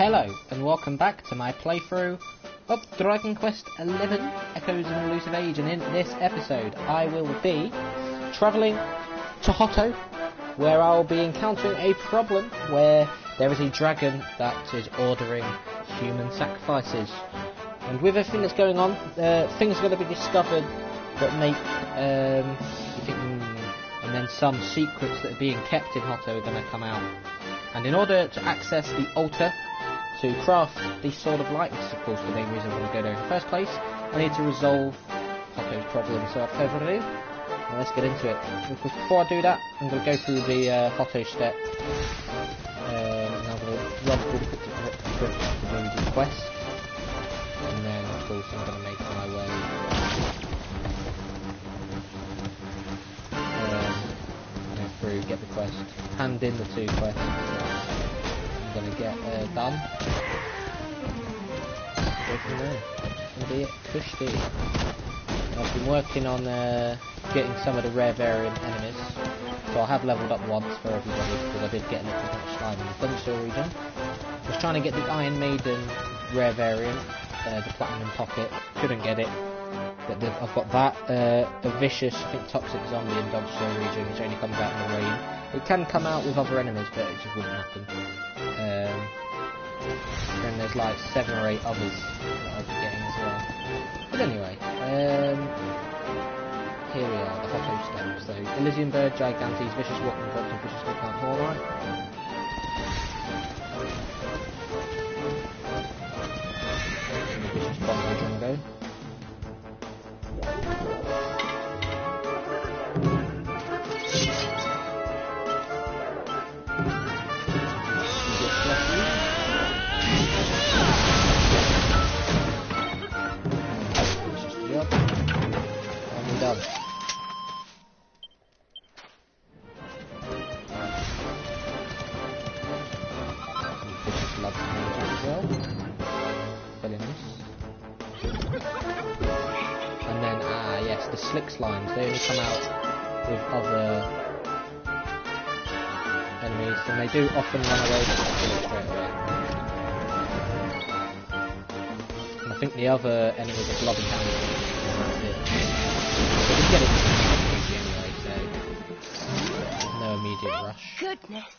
Hello, and welcome back to my playthrough of Dragon Quest XI Echoes of an Elusive Age, and in this episode I will be travelling to Hotto, where I'll be encountering a problem where there is a dragon that is ordering human sacrifices. And with everything that's going on, things are going to be discovered that make and then some secrets that are being kept in Hotto are going to come out. And in order to access the altar to craft these sort of light, which is of course the main reason I want to go there in the first place, I need to resolve Hotto's problem. So without further ado, well, let's get into it. Before I do that, I'm going to go through the Hotto step, and I'm going to run through the cryptic to the quest, and then of course I'm going to make my way go through, get the quest, hand in the two quests I'm going to get done. Go from there. That's going to be it. Cushy. I've been working on getting some of the rare variant enemies, so I have levelled up once for everybody because I did get a little bit of slime in the Thunderstorm region. I was trying to get the Iron Maiden rare variant, the Platinum Pocket, couldn't get it, but I've got that, the Vicious, I think Toxic Zombie in Thunderstorm region, which only comes out in the rain. It can come out with other enemies, but it just wouldn't happen. And there's like 7 or 8 others that I'll be getting as well. But anyway, here we are, the Hotto steps. So, Elysian Bird, Gigantes, Vicious Walking Fox, and Vicious Plant Hornite. And the Vicious Bongo Jungo. And then, yes, the slick slimes, they only come out with other enemies, and they do often run away, but they kill it straight away. And I think the other enemies are bloody hounds, and that's it. But we get it anyway, so there's no immediate rush. Goodness.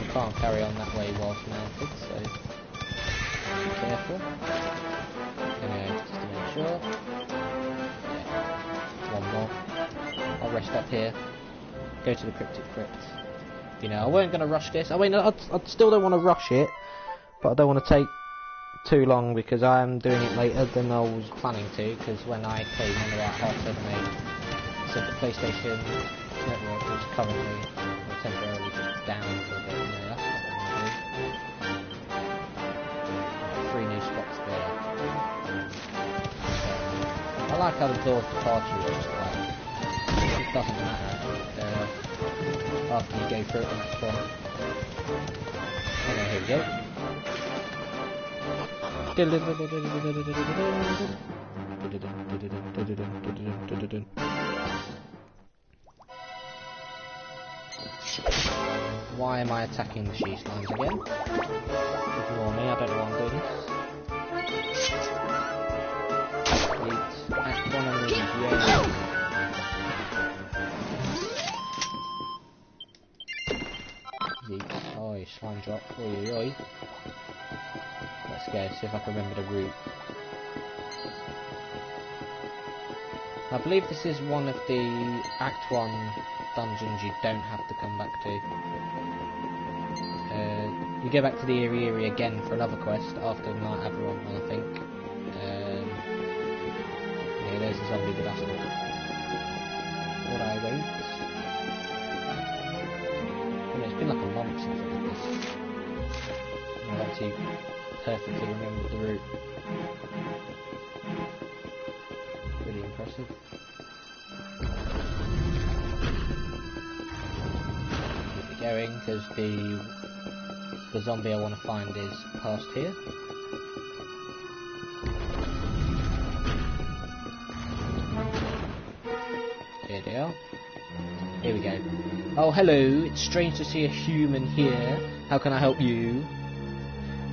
Can't carry on that way whilst mounted, so be careful. Anyway, just to make sure. Yeah, one more. I'll rest up here. Go to the Cryptic Crypt. You know, I weren't going to rush this. I mean, I still don't want to rush it, but I don't want to take too long because I am doing it later than I was planning to. Because when I came on about Hotto, they said the PlayStation Network was currently temporarily just down for a bit. You know, that's what I want to do. 3 new spots there. I like how the door of departure is just like, it doesn't matter after you go through it the next one. Okay, here we go. Why am I attacking the she slimes again? Ignore me, I don't know why I'm doing this. Act 1 enemies, yeah. Yeet. Oi, slime drop. Oi, oi. Let's go, see if I can remember the route. I believe this is one of the Act 1 dungeons you don't have to come back to. You go back to the Eri again for another quest after Night Aberon one, I think. Yeah, there's a zombie, but that's not what I wait. I mean, it's been like a month since I did this. I actually perfectly remembered the route. Really impressive. Keep it going because the zombie I want to find is past here. we are. Here we go. Oh, hello. It's strange to see a human here. How can I help you?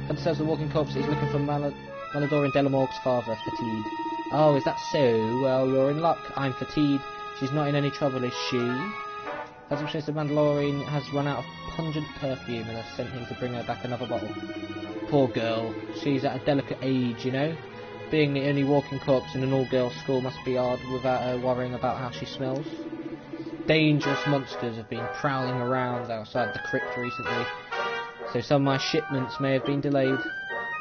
Hunter says the walking corpse is looking for Maladorian Delamorg's father, Fatide. Oh, is that so? Well, you're in luck. I'm Fatide. She's not in any trouble, is she? As says the Mandalorian has run out of pungent perfume and has sent him to bring her back another bottle. Poor girl. She's at a delicate age, you know? Being the only walking corpse in an all-girls school must be hard without her worrying about how she smells. Dangerous monsters have been prowling around outside the crypt recently, so some of my shipments may have been delayed.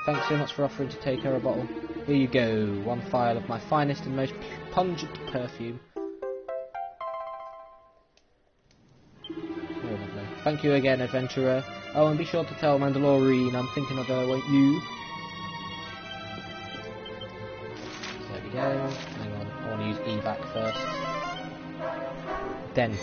Thanks so much for offering to take her a bottle. Here you go, one phial of my finest and most pungent perfume. Oh, lovely. Thank you again, adventurer. Oh, and be sure to tell Mandalorian I'm thinking of her, won't you? There we go. Hang on, I want to use evac first. Then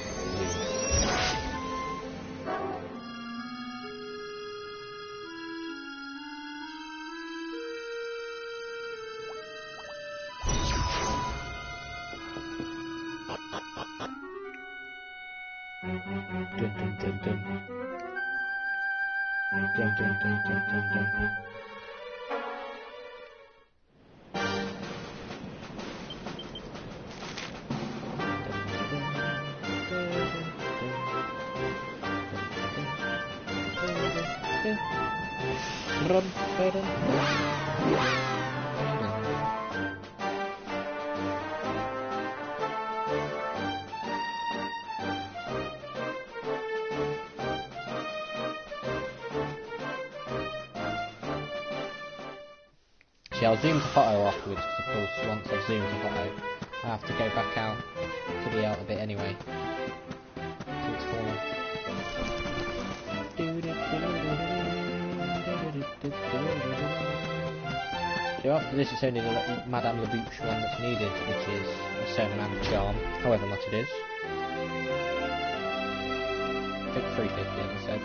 I'll zoom to Hotto afterwards, because of course once I've zoomed to Hotto, I have to go back out to the outer bit anyway. So it's falling. So after this it's only the Madame La Bouche one that's needed, which is a certain amount of charm, however much it is. I think 350 as I said.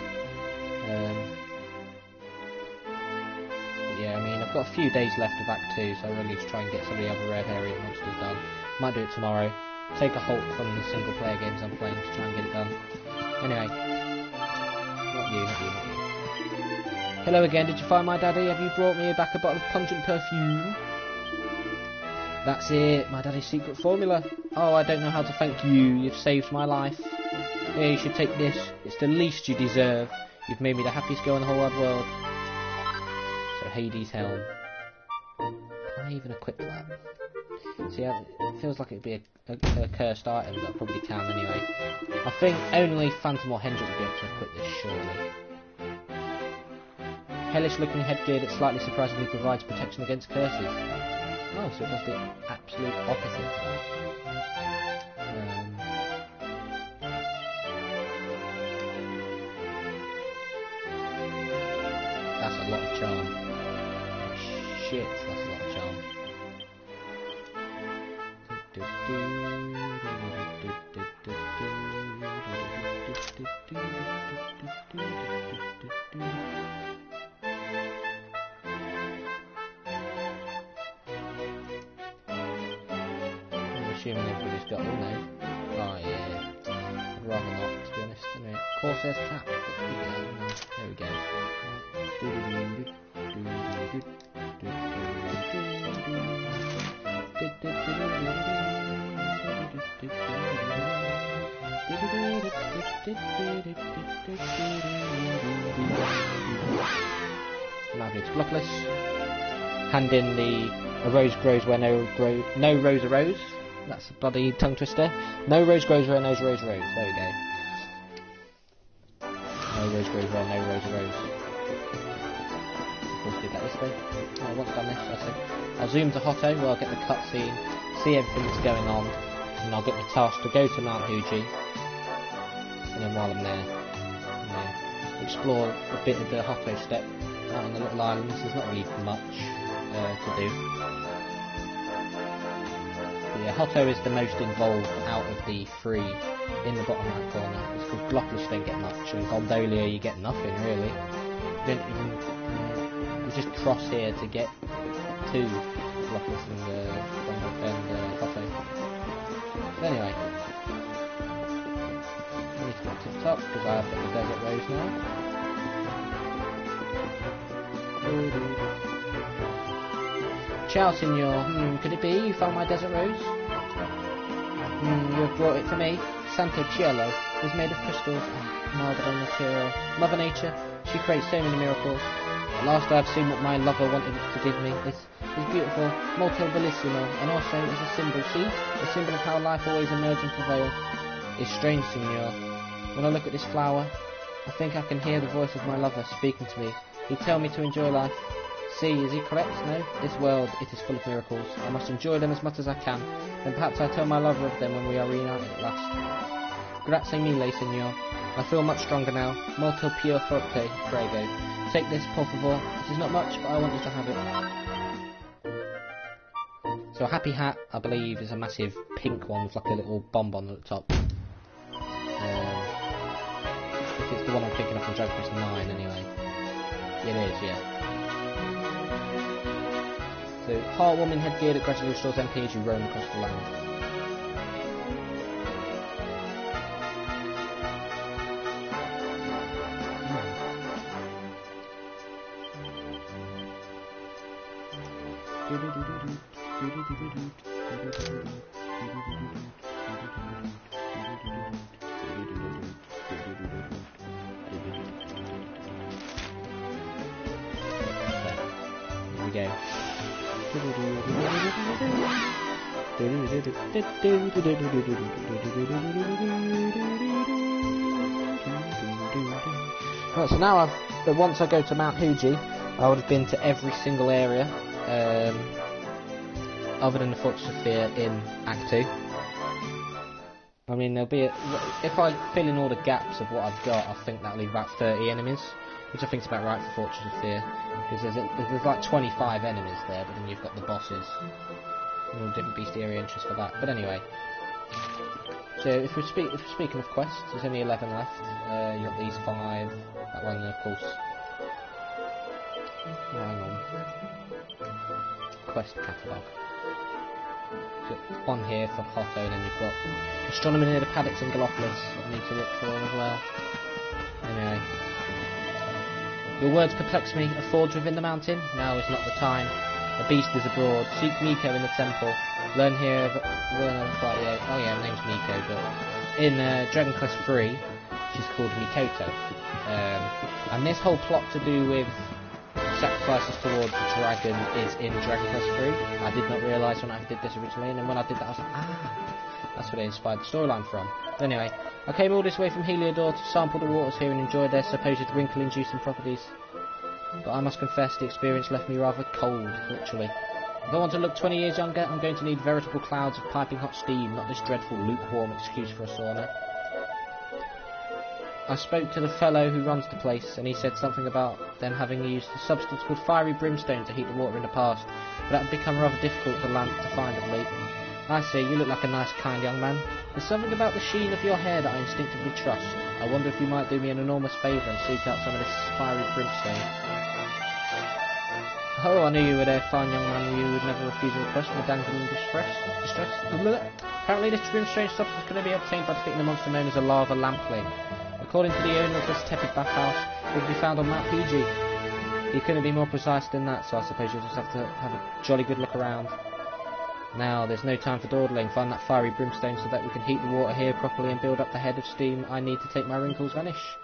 Yeah, I mean, I've got a few days left of Act 2, so I really need to try and get some of the other rare variant monsters done. Might do it tomorrow. Take a halt from the single player games I'm playing to try and get it done. Anyway. Not you. Hello again, did you find my daddy? Have you brought me back a bottle of pungent perfume? That's it, my daddy's secret formula. Oh, I don't know how to thank you. You've saved my life. Here, you should take this. It's the least you deserve. You've made me the happiest girl in the whole wide world. Hades' helm. Can I even equip that? See, it feels like it'd be a cursed item, but I probably can anyway. I think only Phantom or Hendrik would be able to equip this, surely. Hellish looking headgear that slightly surprisingly provides protection against curses. Oh, so it does the absolute opposite to that. That's a lot of charm. Shit, that's a lot of charm. I'm assuming everybody's got all now. Oh yeah. I'd rather not, to be honest. Anyway, Corsair's cap. There we go. Now go to Glockless. Hand in the a rose grows where no rose arose. That's a bloody tongue twister. No rose grows where no rose arose. There we go. No rose grows where no rose arose. Of course, did that this way. Oh, once done this, I'll zoom to Hotto where I'll get the cutscene, see everything that's going on, and I'll get the task to go to Mount Huji. And then while I'm there, explore a bit of the Hotto step out on the little islands. There's not really much to do. But yeah, Hotto is the most involved out of the three in the bottom right corner. It's called Glockless, you don't get much, and Gondolia you get nothing really. You don't even you just cross here to get to Glockless and Hotto. But anyway. I've got the desert rose now. Ciao, signor. Could it be you found my desert rose? You have brought it for me. Santo Cielo is made of crystals. Mother Nature, she creates so many miracles. At last I have seen what my lover wanted to give me. This beautiful, molto bellissimo, and also is a symbol, see? A symbol of how life always emerges and prevails. It's strange, signor. When I look at this flower, I think I can hear the voice of my lover speaking to me. He tells me to enjoy life. See, is he correct? No? This world, it is full of miracles. I must enjoy them as much as I can. Then perhaps I'll tell my lover of them when we are reunited at last. Grazie mille, signor. I feel much stronger now. Molto più forte, prego. Take this, por favor. It is not much, but I want you to have it. So a happy hat, I believe, is a massive pink one with like a little bonbon at the top. If it's the one I'm thinking of from Dragon Quest 9, anyway. It is, yeah. So, heartwarming headgear that gradually restores MP as you roam across the land. Here we go. Right, so now once I go to Mount Huji, I would have been to every single area, other than the Fortress of Fear in Act 2. I mean, there'll be if I fill in all the gaps of what I've got, I think that'll leave about 30 enemies, which I think is about right for Fortress of Fear, because there's like 25 enemies there, but then you've got the bosses, and all different bestiary entries for that. But anyway, so if we're speaking of quests, there's only 11 left. You got these 5, that one, of course. Oh, hang on. Quest catalogue. Got one here for Hotto, and then you've got Astronomy near the Paddocks and Gallopolis that I need to look for as well. Anyway. Your words perplex me. A forge within the mountain? Now is not the time. A beast is abroad. Seek Miko in the temple. Learn here quite yet. Oh yeah, her name's Miko, but in Dragon Quest 3, she's called Mikoto. And this whole plot to do with sacrifices towards the dragon is in Dragon Quest 3. I did not realise when I did this originally, and then when I did that I was like, that's where they inspired the storyline from. But anyway, I came all this way from Heliodor to sample the waters here and enjoy their supposed wrinkle-inducing properties. But I must confess the experience left me rather cold, literally. If I want to look 20 years younger, I'm going to need veritable clouds of piping hot steam, not this dreadful lukewarm excuse for a sauna. I spoke to the fellow who runs the place, and he said something about them having used a substance called fiery brimstone to heat the water in the past, but that had become rather difficult to find of late. I see, you look like a nice, kind young man. There's something about the sheen of your hair that I instinctively trust. I wonder if you might do me an enormous favour and seek out some of this fiery brimstone. Oh, I knew you were there, fine young man. You would never refuse a request from a dangling distress. Apparently this brimstone substance can only be obtained by defeating a monster known as a lava lampling. According to the owner of this tepid bathhouse, it will be found on Mount Huji. He couldn't be more precise than that, so I suppose you'll just have to have a jolly good look around. Now, there's no time for dawdling. Find that fiery brimstone so that we can heat the water here properly and build up the head of steam I need to take my wrinkles vanish.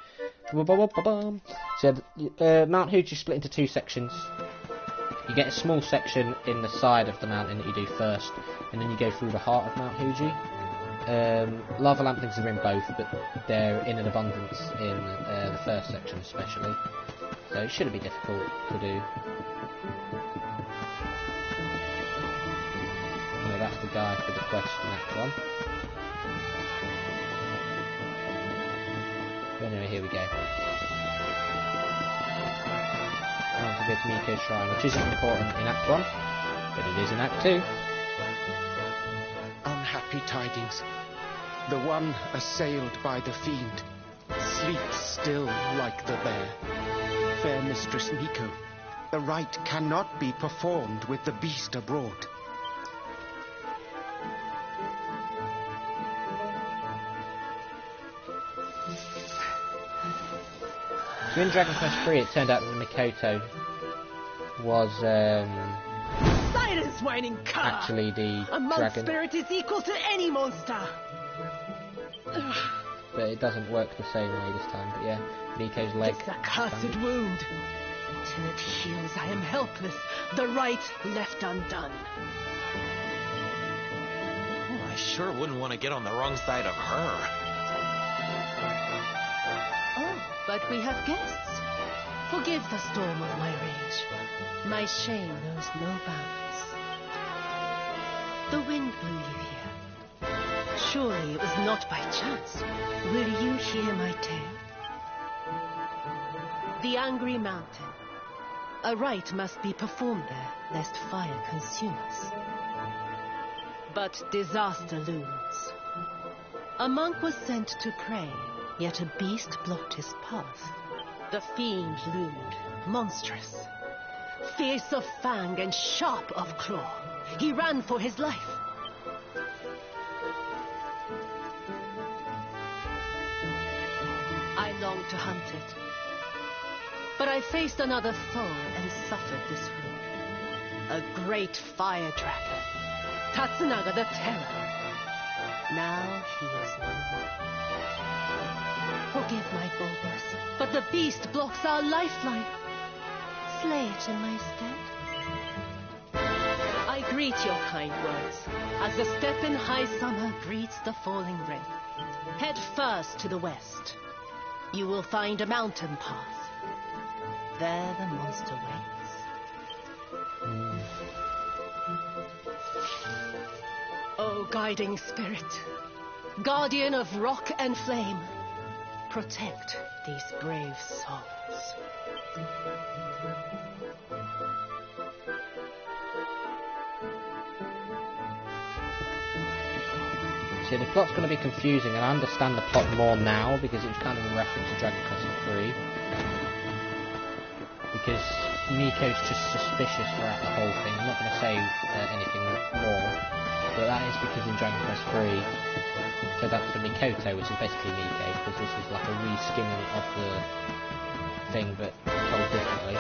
So, Mount Huji is split into 2 sections. You get a small section in the side of the mountain that you do first, and then you go through the heart of Mount Huji. Lava lamplings are in both, but they're in an abundance in the first section especially, so it shouldn't be difficult to do. No, that's the guy for the quest in that one. But anyway, here we go. Time to go to Miko's Shrine, which isn't important in Act 1, but it is in Act 2. Unhappy tidings. The one assailed by the fiend sleeps still like the bear. Fair Mistress Miko, the rite cannot be performed with the beast abroad. So in Dragon Quest 3, it turned out that the Mikoto was Silence, whining cur! actually the A monk dragon, spirit is equal to any monster. but it doesn't work the same way this time. But yeah, Miko's leg. This accursed wound. Till it heals, I am helpless. The right left undone. Oh, I sure wouldn't want to get on the wrong side of her. Oh, but we have guests. Forgive the storm of my rage. My shame knows no bounds. The wind blew you here. Surely it was not by chance. Will you hear my tale? The Angry Mountain. A rite must be performed there, lest fire consume us. But disaster looms. A monk was sent to pray, yet a beast blocked his path. The fiend loomed, monstrous. Fierce of fang and sharp of claw. He ran for his life. I longed to hunt it. But I faced another foe and suffered this wound. A great fire dragon. Tatsunaga the Terror. Now he is no more. Forgive my boldness, but the beast blocks our lifeline. Slay it in my stead. I greet your kind words, as the steppe in high summer greets the falling rain. Head first to the west. You will find a mountain path. There the monster waits. O guiding spirit, guardian of rock and flame, protect these brave souls. See, the plot's going to be confusing, and I understand the plot more now because it was kind of a reference to Dragon Quest 3. Because Miko's just suspicious throughout the whole thing. I'm not going to say anything more, but that is because in Dragon Quest 3, so that's the Mikoto, which is basically Miko, because this is like a re-skimming of the thing, but told differently.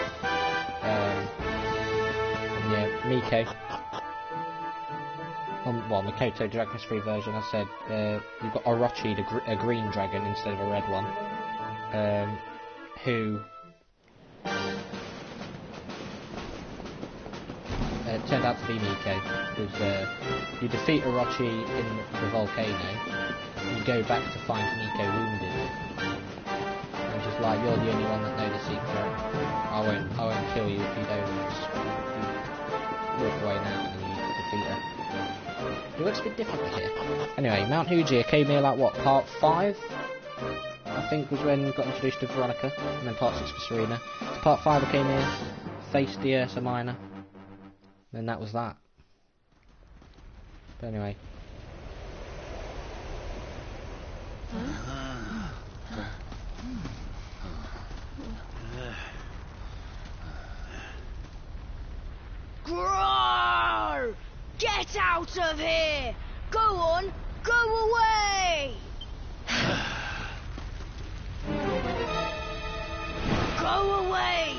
And yeah, Miko. Well, Mikoto Dragon Quest 3 version, I said, you've got Orochi, a green dragon instead of a red one, who turned out to be Miko, because you defeat Orochi in the volcano, you go back to find Miko wounded, and she's like, you're the only one that knows the secret, I won't kill you if you don't walk away now, and you defeat her. It works a bit different here. Anyway, Mount Huji, I came here like, what, part 5? I think was when we got introduced to Veronica, and then part 6 for Serena. So part 5 I came here, faced the Ursa Minor, then that was that. But anyway. Groar! Get out of here! Go on, go away! Go away,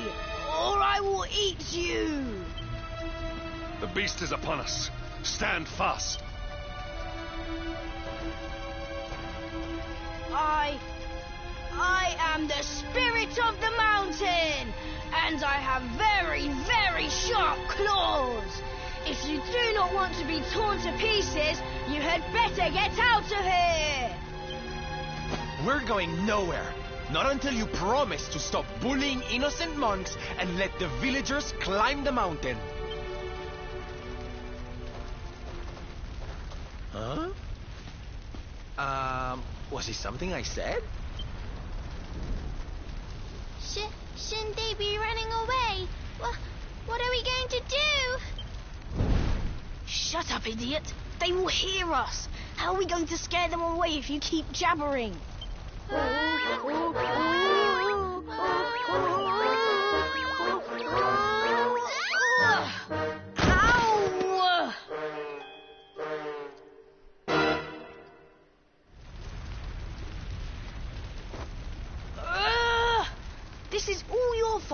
or I will eat you! The beast is upon us. Stand fast. I am the spirit of the mountain, and I have very, very sharp claws. If you do not want to be torn to pieces, you had better get out of here. We're going nowhere. Not until you promise to stop bullying innocent monks and let the villagers climb the mountain. Huh? Was it something I said? Shouldn't they be running away? What are we going to do? Shut up, idiot. They will hear us. How are we going to scare them away if you keep jabbering?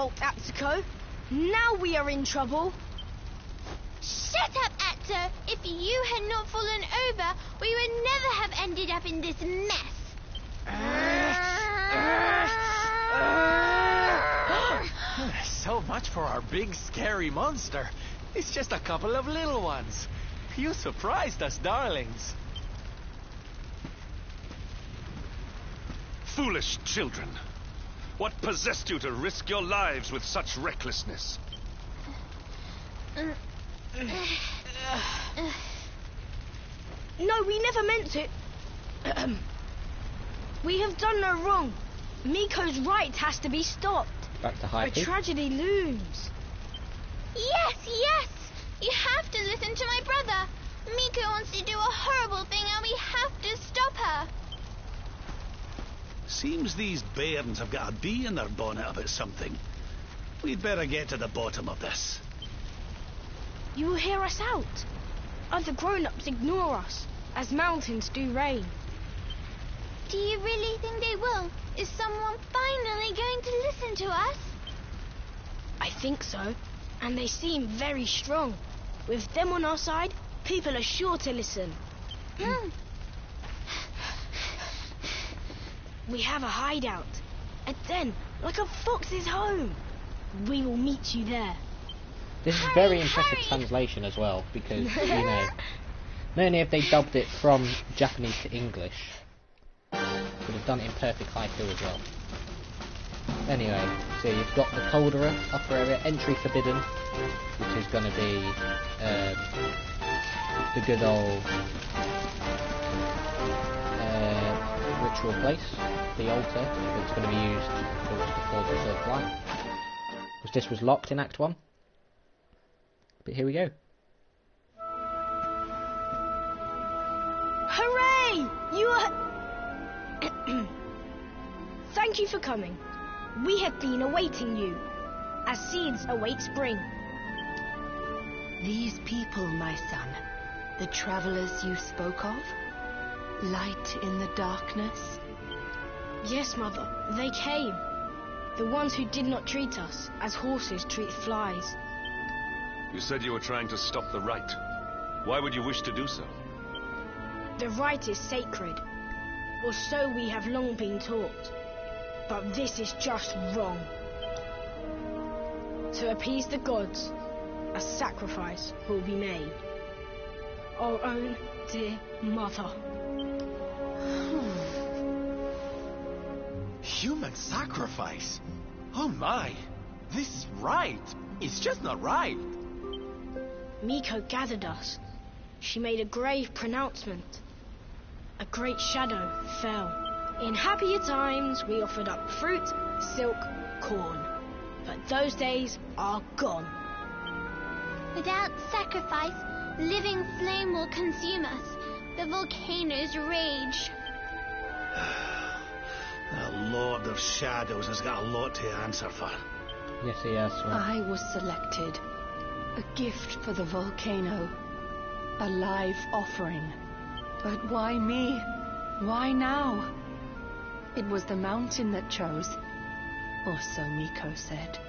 fault, Atsuko. Now we are in trouble. Shut up, Atto! If you had not fallen over, we would never have ended up in this mess. So much for our big scary monster. It's just a couple of little ones. You surprised us, darlings. Foolish children. What possessed you to risk your lives with such recklessness? No, we never meant to. We have done no wrong. Miko's right has to be stopped. Back to high A peak. tragedy looms. Yes, yes! You have to listen to my brother. Miko wants to do a horrible thing and we have to stop her. Seems these bairns have got a bee in their bonnet about something. We'd better get to the bottom of this. You will hear us out. Other grown-ups ignore us, as mountains do rain. Do you really think they will? Is someone finally going to listen to us? I think so, and they seem very strong. With them on our side, people are sure to listen. We have a hideout, a den, like a fox's home. We will meet you there. This is very Hurry, impressive hurry. translation as well, because, you know, not only have they dubbed it from Japanese to English, but they've done it in perfect haiku as well. Anyway, so you've got the colder upper area, entry forbidden, which is going to be the good old ritual place, the altar, that's going to be used for the third flight. Because this was locked in Act 1. But here we go. Hooray! You are... Thank you for coming. We have been awaiting you, as seeds await spring. These people, my son, the travelers you spoke of? Light in the darkness? Yes, Mother, they came. The ones who did not treat us as horses treat flies. You said you were trying to stop the rite. Why would you wish to do so? The rite is sacred, or so we have long been taught. But this is just wrong. To appease the gods, a sacrifice will be made. Our own dear mother. Human sacrifice? Oh my! This rite is just not right. Miko gathered us. She made a grave pronouncement. A great shadow fell. In happier times, we offered up fruit, silk, corn. But those days are gone. Without sacrifice, living flame will consume us. The volcano's rage. The Lord of Shadows has got a lot to answer for. Yes, he has. Well, I was selected. A gift for the volcano. A live offering. But why me? Why now? It was the mountain that chose. Or so Miko said.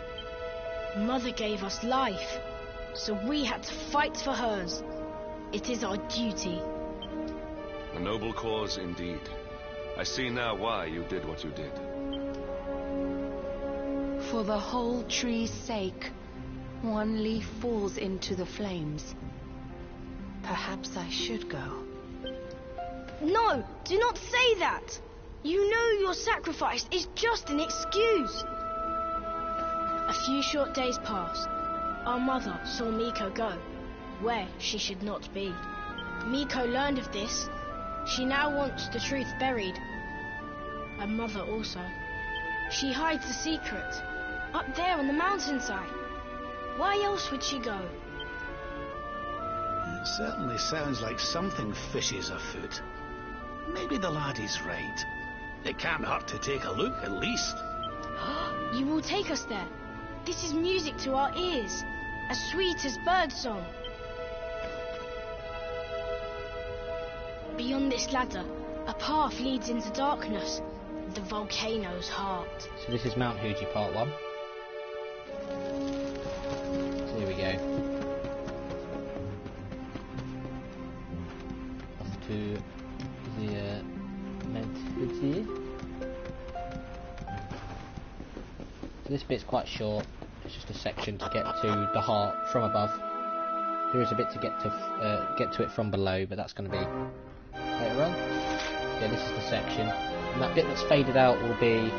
Mother gave us life, so we had to fight for hers. It is our duty. A noble cause indeed. I see now why you did what you did. For the whole tree's sake, one leaf falls into the flames. Perhaps I should go. No, do not say that. You know your sacrifice is just an excuse. A few short days passed. Our mother saw Miko go, where she should not be. Miko learned of this. She now wants the truth buried. Her mother also. She hides the secret, up there on the mountainside. Why else would she go? It certainly sounds like something fishy's afoot. Maybe the laddie's right. It can't hurt to take a look, at least. You will take us there. This is music to our ears, as sweet as birdsong. Beyond this ladder, a path leads into darkness, the volcano's heart. so this is Mount Huji Part 1. to the Mount Huji. So this bit's quite short. It's just a section to get to the heart from above. There is a bit to get to it from below, but that's going to be later on. Yeah, this is the section, and that bit that's faded out will be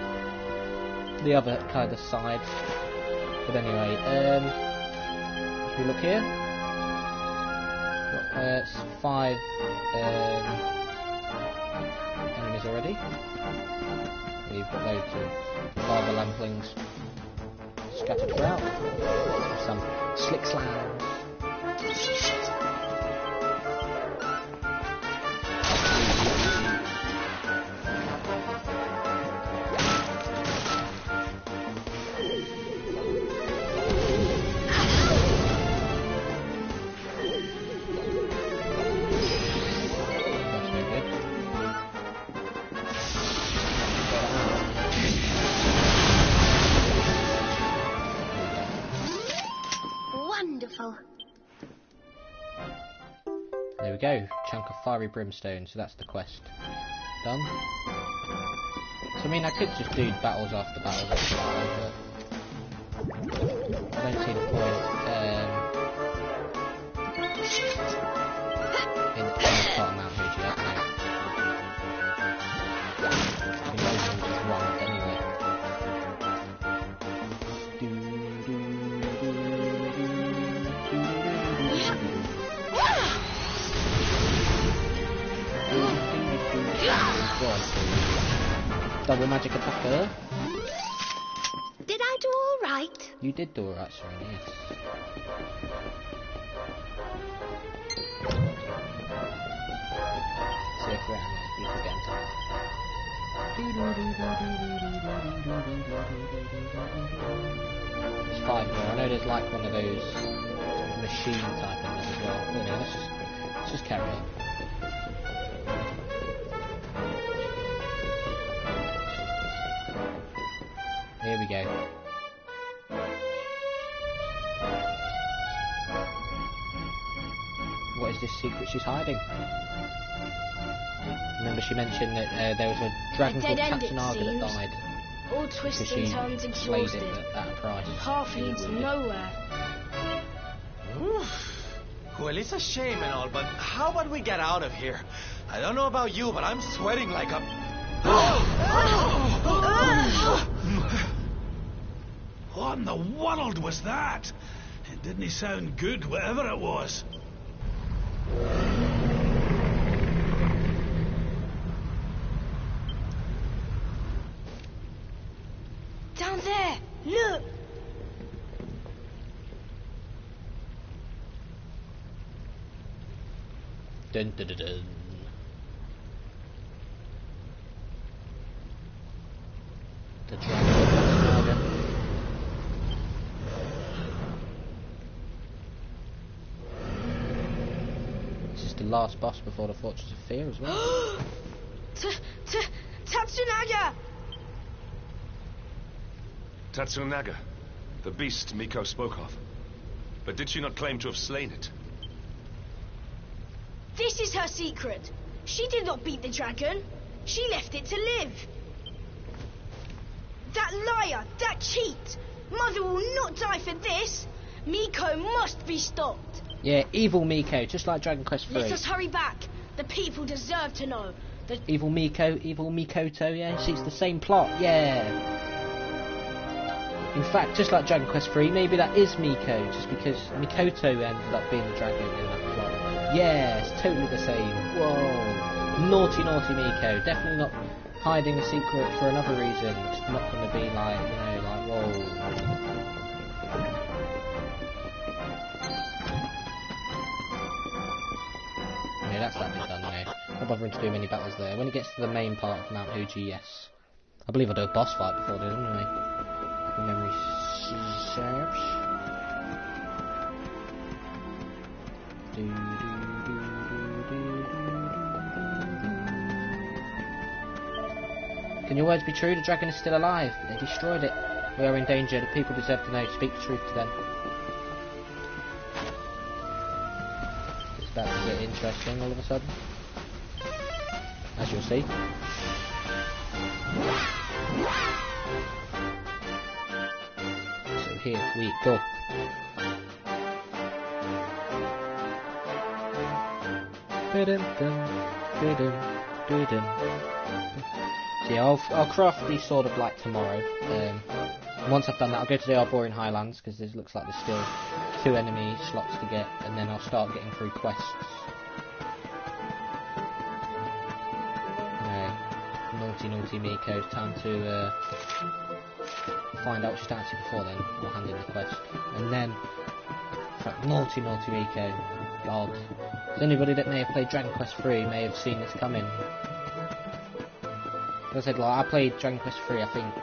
the other kind of side. But anyway, if we look here, it's 5 enemies already. We've got loads of lava lamplings scattered throughout. Some slick slams. There we go, chunk of fiery brimstone, so that's the quest done. So I mean I could just do battles after battles after battles, but I don't see the point in this part of Mount Huji, I don't know. Just run anyway. Double magic attacker. Did I do all right? You did do alright, Serena, yes. Safe round, people again. There's 5 more. I know there's like one of those machine type enemies as well. You know, let's just carry on. Here we go. What is this secret she's hiding? Remember she mentioned that there was a dragon called Tatsunaga that died. All twists Because and she turns slayed it exhausted. at a price. Path leads nowhere. Well, it's a shame and all, but how about we get out of here? I don't know about you, but I'm sweating like a... What in the world was that? It didn't sound good, whatever it was. Down there, look! Dun dun dun dun. The dragon. This is the last boss before the Fortress of Fear as well. Tatsunaga! Tatsunaga, the beast Miko spoke of. But did she not claim to have slain it? This is her secret. She did not beat the dragon. She left it to live. That liar, that cheat. Mother will not die for this. Miko must be stopped. Yeah, evil Miko, just like Dragon Quest III. Let us hurry back. The people deserve to know. Evil Miko, evil Mikoto, yeah, it's the same plot, yeah. In fact, just like Dragon Quest III, maybe that is Miko, just because Mikoto ended up being the dragon in that plot. Yeah, it's totally the same. Whoa. Naughty, naughty Miko. Definitely not hiding a secret for another reason. It's not going to be like, you know, like, whoa. Yeah, that's that bit done now. Not bothering to do many battles there. When it gets to the main part of Mount Huji, yes. I believe I did a boss fight before, didn't I? If memory serves. Can your words be true? The dragon is still alive. They destroyed it. We are in danger. The people deserve to know. Speak the truth to them. It's about to get interesting all of a sudden. as you'll see. So here we go. So yeah, I'll craft the Sword of Light tomorrow. Once I've done that, I'll go to the Arborean Highlands, because it looks like there's still 2 enemy slots to get, and then I'll start getting through quests. Naughty Miko, time to find out what she's done to before then. I'll hand in the quest. And then, naughty Miko, God. So anybody that may have played Dragon Quest 3 may have seen this coming. As I said, like, I played Dragon Quest 3, I think,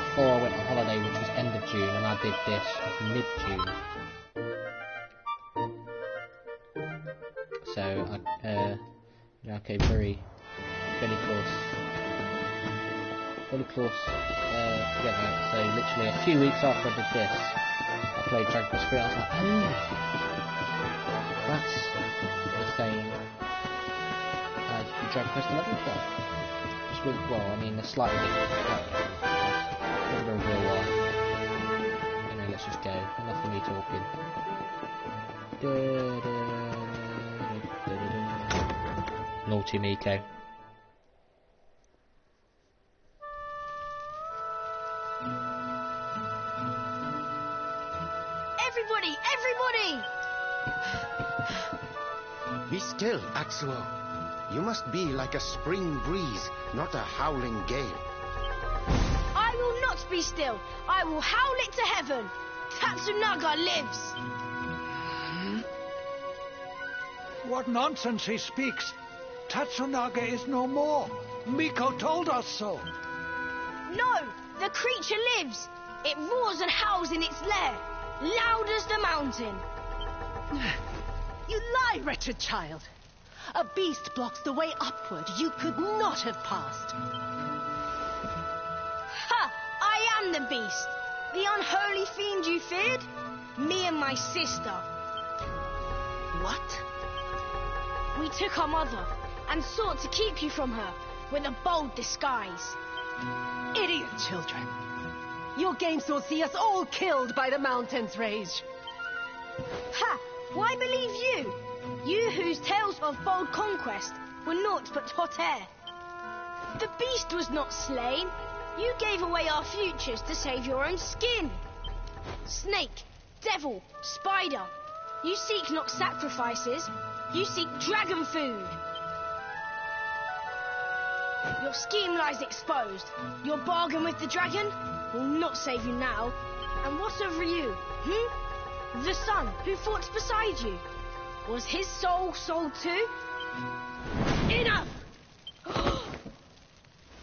before I went on holiday, which was end of June, and I did this mid-June. So, okay, fairly close. Together. So literally a few weeks after I did this, I played Dragon Quest 3. I was like, oh, that's the same as the Dragon Quest 11 stuff. Just with, well, I mean, they're slightly different. Don't reveal why. Anyway, let's just go. Enough of me talking. Naughty Miko. Everybody! Be still, Atsuo. You must be like a spring breeze, not a howling gale. I will not be still. I will howl it to heaven. Tatsunaga lives. What nonsense he speaks. Tatsunaga is no more. Miko told us so. No, the creature lives. It roars and howls in its lair, loud as the mountain. You lie, wretched child. A beast blocks the way upward you could not have passed. Ha! I am the beast. The unholy fiend you feared? Me and my sister. What? We took our mother and sought to keep you from her with a bold disguise. Idiot children. Your games will see us all killed by the mountain's rage. Ha! Why believe you? You whose tales of bold conquest were naught but hot air. The beast was not slain. You gave away our futures to save your own skin. Snake, devil, spider. You seek not sacrifices. You seek dragon food. Your scheme lies exposed. Your bargain with the dragon will not save you now. And what of you? The son who fought beside you. Was his soul sold too? Enough!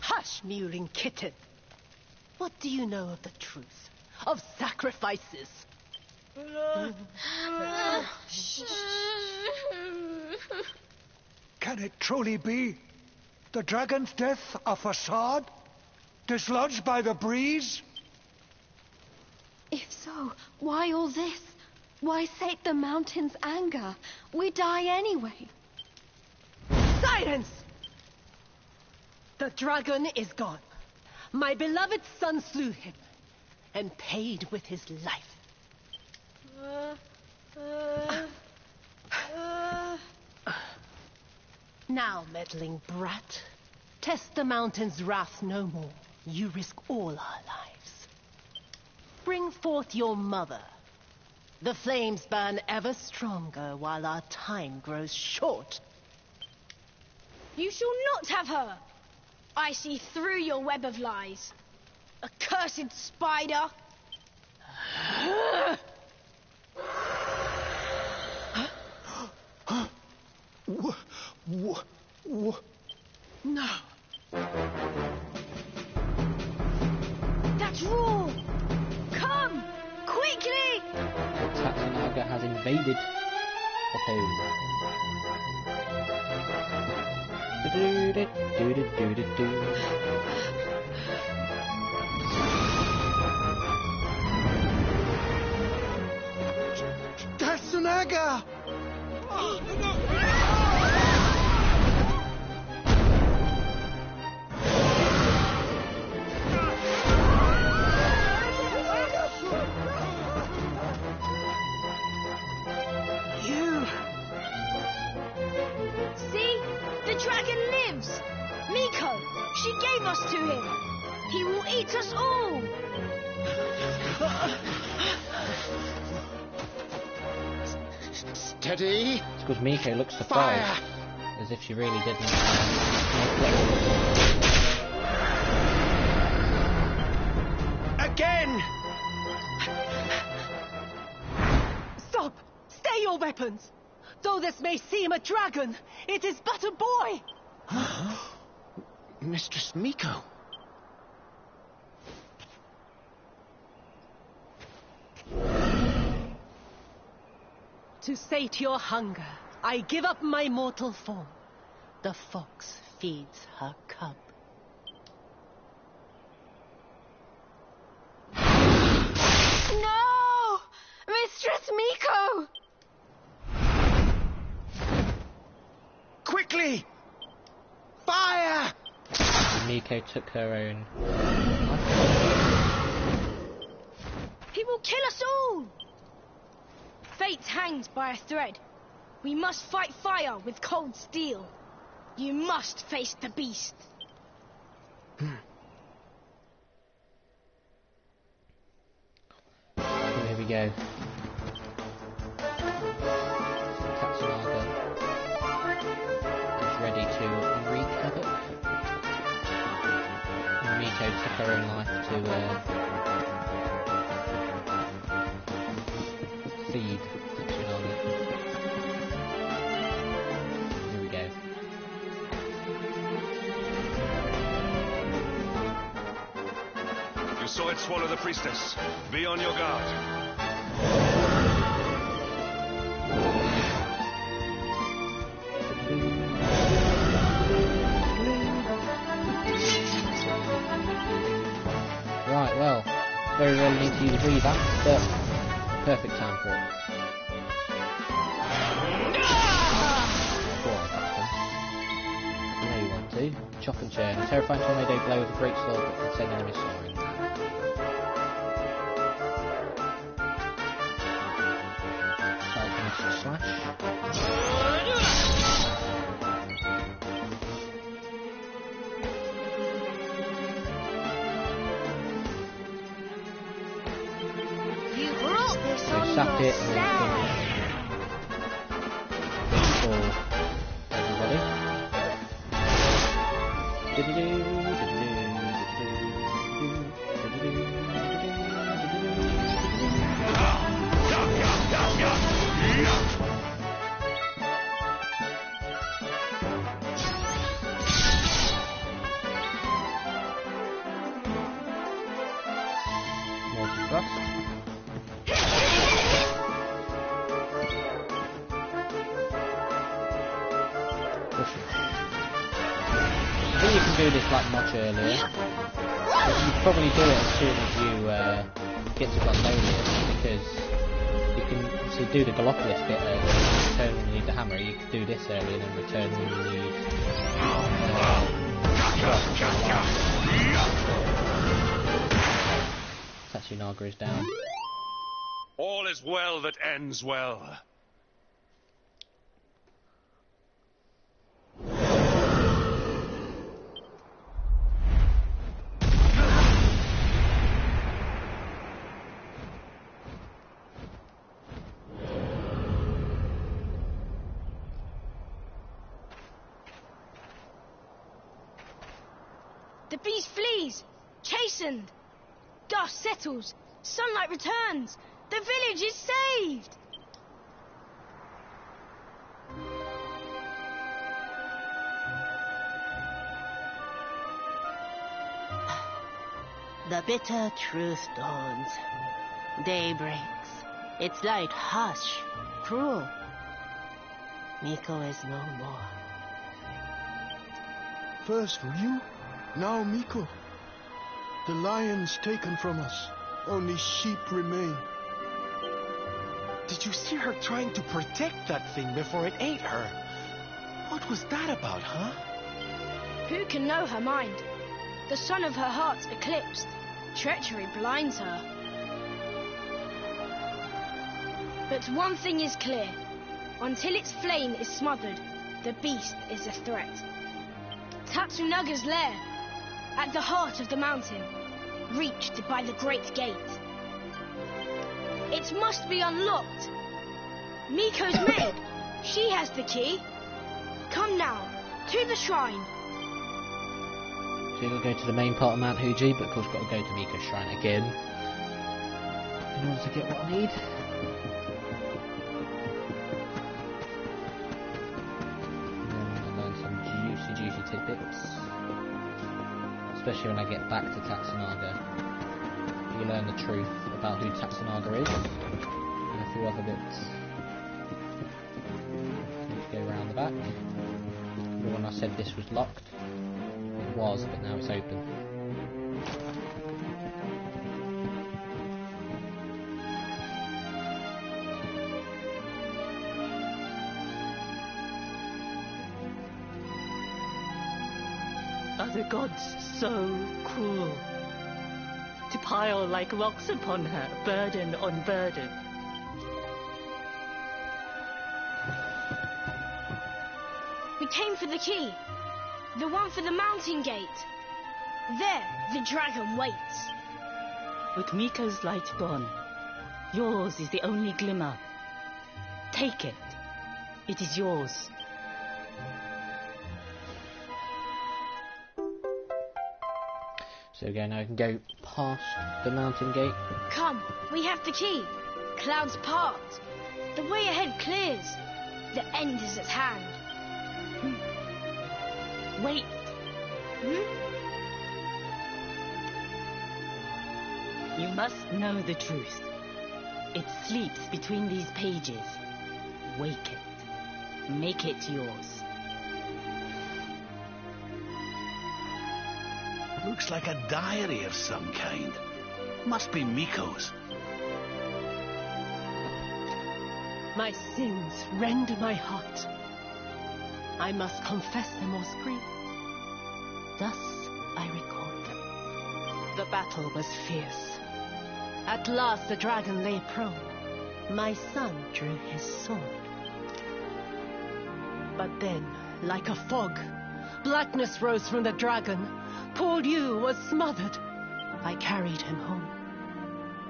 Hush, mewling kitten. What do you know of the truth? Of sacrifices? Can it truly be? The dragon's death a facade? Dislodged by the breeze? If so, why all this? Why sate the mountain's anger? We die anyway. Silence! The dragon is gone. My beloved son slew him, and paid with his life. Now, meddling brat, test the mountain's wrath no more. You risk all our lives. Bring forth your mother. The flames burn ever stronger while our time grows short. You shall not have her. I see through your web of lies. Accursed spider. No. That's raw. Come, quickly. Tatsunaga has invaded Hotto. Tatsunaga! dragon lives! Miko, she gave us to him! He will eat us all! Steady. It's because Miko looks surprised. Fire. As if she really didn't Again! Stop! Stay your weapons! Though this may seem a dragon, it is but a boy! Mistress Miko. To sate your hunger, I give up my mortal form. The fox feeds her cub. No! Mistress Miko! Quickly! Fire! Miko took her own. He will kill us all! Fate hangs by a thread. We must fight fire with cold steel. You must face the beast. Here we go. Tatsunaga is ready to wreak havoc. And Miko took her own life to feed Tatsunaga. Here we go. You saw it swallow the priestess. Be on your guard. Right, well, very well need to use revamp, but perfect time for it. Go on, Paxton. You know you want to. Chop and churn. A terrifying tornado blow with a great sword that can send enemies soaring. Falcon slash. You brought this on Sap your it and then finish. For everybody. Mortal thrust. I think you can do this like much earlier. You probably do it as soon as you get to Gondolia, because you can obviously do the Gallopolis bit early, return when you need the hammer. You can do this early and then return when you need Tatsunaga is down. All is well that ends well. The beast flees, chastened. Dust settles, sunlight returns. The village is saved. The bitter truth dawns. Day breaks. Its light harsh, cruel. Miko is no more. First Ryu, now Miko. The lions taken from us. Only sheep remain. Did you see her trying to protect that thing before it ate her? What was that about, huh? Who can know her mind? The sun of her heart's eclipsed. Treachery blinds her. But one thing is clear. Until its flame is smothered, The beast is a threat. Tatsunaga's lair, at the heart of the mountain, reached by the great gate. It must be unlocked. Miko's maid, she has the key. Come now, to the shrine. So you've got to go to the main part of Mount Huji, but of course got to go to Miko's shrine again in order to get what I need. And then I learn some juicy tidbits. Especially when I get back to Tatsunaga. You learn the truth about who Tatsunaga is. And a few other bits. Need to go around the back. Remember when I said this was locked? It was, but now it's open. Are the gods so cruel? To pile like rocks upon her, burden on burden. We came for the key. The one for the mountain gate. There, the dragon waits. With Miko's light gone, yours is the only glimmer. Take it. It is yours. So again, I can go past the mountain gate. Come, we have the key. Clouds part. The way ahead clears. The end is at hand. Wait. You must know the truth. It sleeps between these pages. Wake it. Make it yours. Looks like a diary of some kind. Must be Miko's. My sins rend my heart. I must confess them or scream. Thus I record them. The battle was fierce. At last the dragon lay prone. My son drew his sword. But then, like a fog, blackness rose from the dragon. Poor Yu was smothered. I carried him home.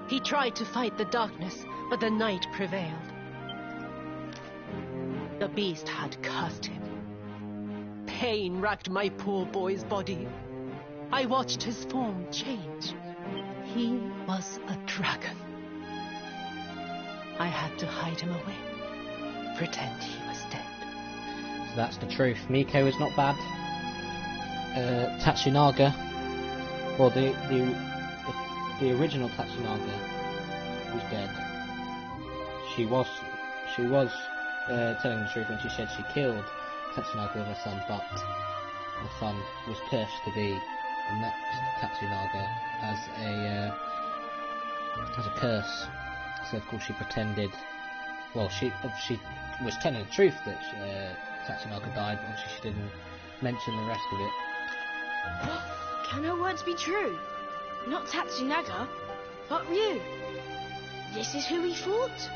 He tried to fight the darkness, but the night prevailed. The beast had cursed him. Pain racked my poor boy's body. I watched his form change. He was a dragon. I had to hide him away, pretend he was dead. So that's the truth. Miko is not bad. Tatsunaga, well, the original Tatsunaga was dead. She was telling the truth when she said she killed Tatsunaga with her son, but the son was cursed to be the next Tatsunaga as a curse. So of course she pretended. Well, she was telling the truth that Tatsunaga died, but obviously she didn't mention the rest of it. Can her words be true? Not Tatsunaga, but Ryu. This is who he fought?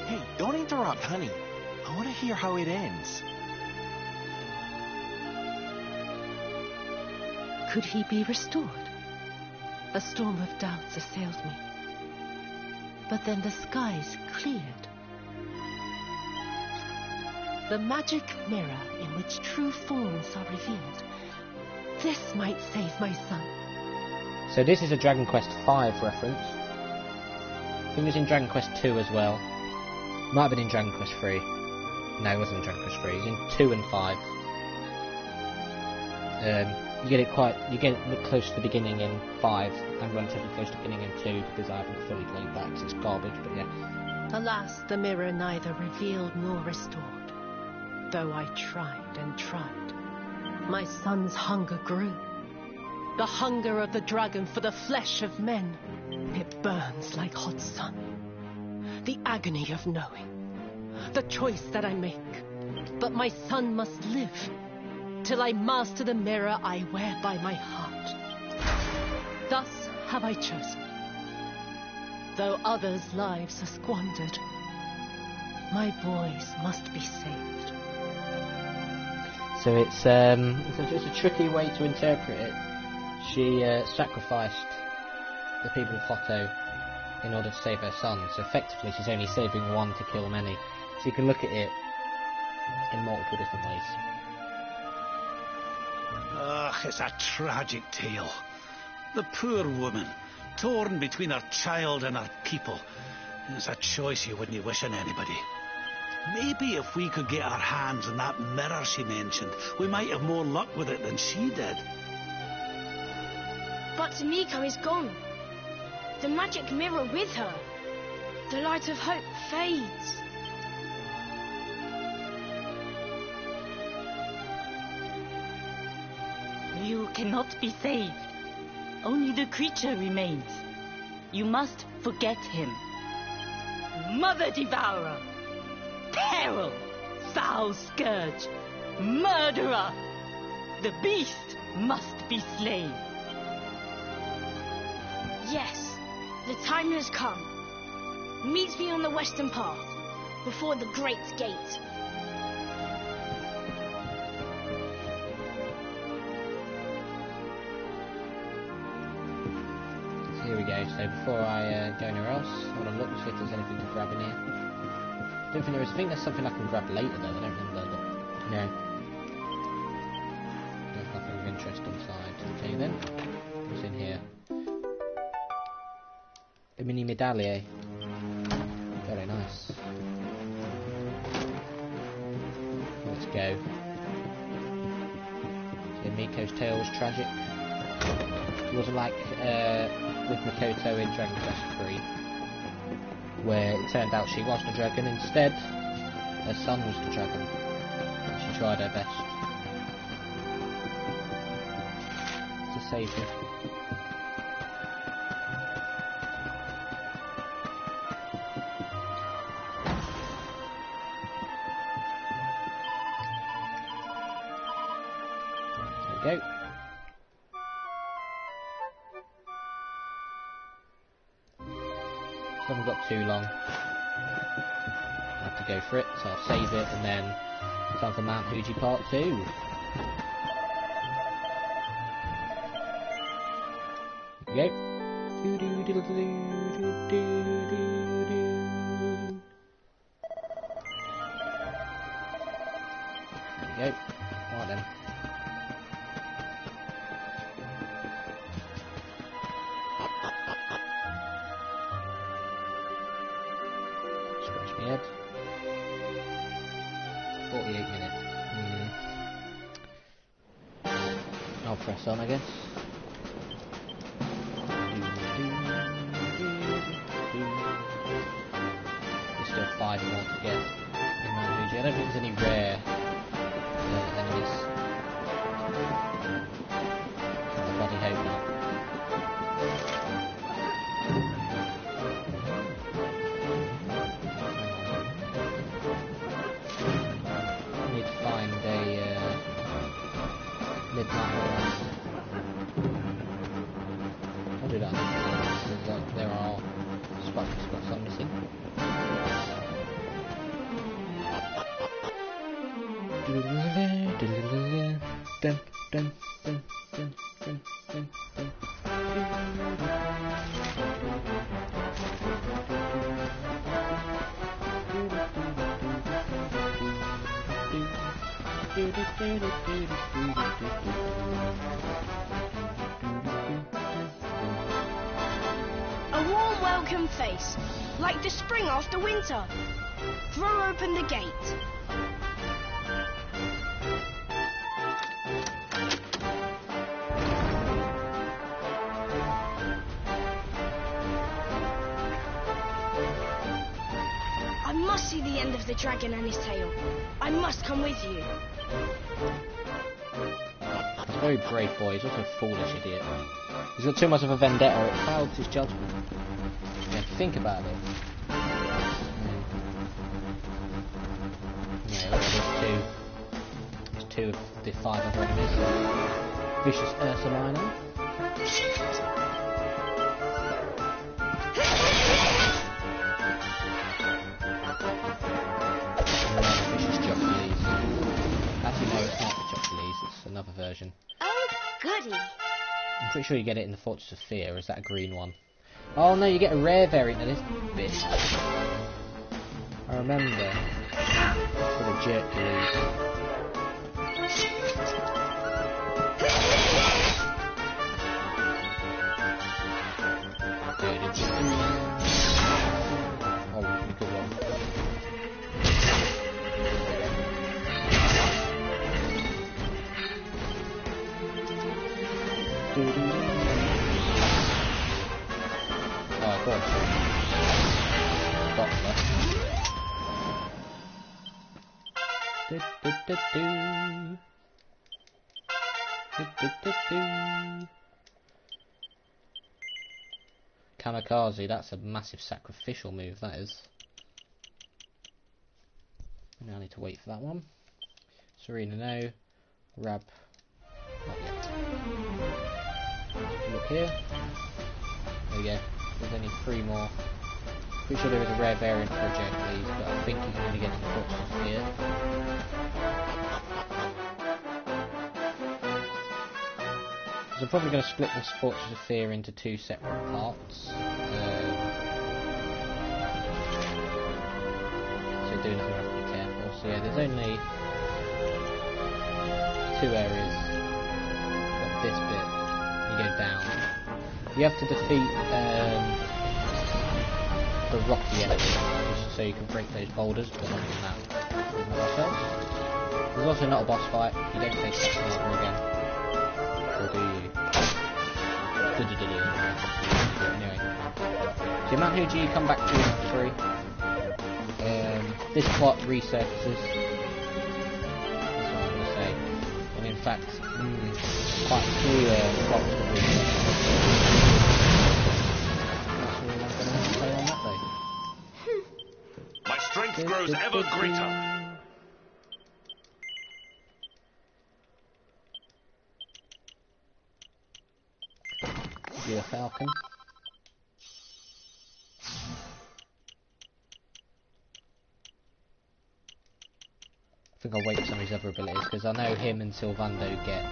Hey, don't interrupt, honey. I want to hear how it ends. Could he be restored? A storm of doubts assailed me. But then the skies cleared. The magic mirror in which true forms are revealed. This might save my son. So this is a Dragon Quest V reference. I think it's in Dragon Quest II as well. Might have been in Dragon Quest III. No, it wasn't in Dragon Quest III. It's in 2 and 5. You get it close to the beginning in 5, and relatively close to the beginning in 2, because I haven't fully played that because it's garbage, but yeah. Alas, the mirror neither revealed nor restored. Though I tried and tried, my son's hunger grew. The hunger of the dragon for the flesh of men. It burns like hot sun. The agony of knowing. The choice that I make. But my son must live. Till I master the mirror I wear by my heart. Thus have I chosen. Though others' lives are squandered. My boys must be saved. So it's a tricky way to interpret it. She sacrificed the people of Hotto in order to save her son. So effectively, she's only saving one to kill many. So you can look at it in multiple different ways. Ugh, it's a tragic tale. The poor woman, torn between her child and her people. It's a choice you wouldn't wish on anybody. Maybe if we could get our hands on that mirror she mentioned, we might have more luck with it than she did. But Miko is gone. The magic mirror with her. The light of hope fades. You cannot be saved. Only the creature remains. You must forget him. Mother Devourer! Peril! Foul Scourge! Murderer! The beast must be slain. Yes, the time has come. Meet me on the western path, before the great gate. Here we go. So before I go anywhere else, I want to look and see if there's anything to grab in here. I don't think there is. I think there's something I can grab later though. I don't remember. But no. There's nothing of interest inside. Okay then. What's in here? A mini medallion. Very nice. Let's go. So Miko's tale was tragic. It wasn't like with Makoto in Dragon Quest 3, where it turned out she wasn't a dragon. Instead, her son was the dragon. She tried her best to save him. There we go. I haven't got too long. I have to go for it, so I'll save it and then time for Mount Huji Part 2. Here we go. There we go. Right then. Scratch my head. 48 minutes. I'll press on, I guess. There's still 5 more to get in Mount Huji. I don't think there's any rare enemies. I bloody hope not. I need to find a midnight horse. I'll do that because there are spots I'm missing. A warm welcome face, like the spring after winter. Throw open the gate. I must see the end of the dragon and his tail. I must come with you. He's a very brave boy, he's also a foolish idiot. He's got too much of a vendetta, it clouds his judgment. Yeah, think about it. Yeah, there's two of the 5 other enemies. Vicious Ursulina. Hercules. It's another version. Oh, goody. I'm pretty sure you get it in the Fortress of Fear. Or is that a green one? Oh no, you get a rare variant of this bitch. I remember. For the Hercules. Oh, really good one. Oh, God. Butler. Kamikaze, that's a massive sacrificial move, that is. Now I need to wait for that one. Serena, no. Rab, not yet. Look here. There we go. There's only 3 more. Pretty sure there is a rare variant for a Hercules, but I think you can only get it in the Fortress of Fear. So I'm probably going to split this Fortress of Fear into 2 separate parts. So doing this, I'm going to have to be careful. So yeah, there's only 2 areas. Got this bit. You go down. You have to defeat the rocky enemy, just so you can break those boulders, but other than that, there's no boss fight. There's also not a boss fight. You don't face that sniper again. Or do you? Anyway. So Mount Huji, you come back to in 3. This plot resurfaces. That's what I'm going to say. And in fact, quite a few plots that resurface. My strength grows ever greater. Do a falcon. I think I'll wait for some of his other abilities because I know him and Sylvando get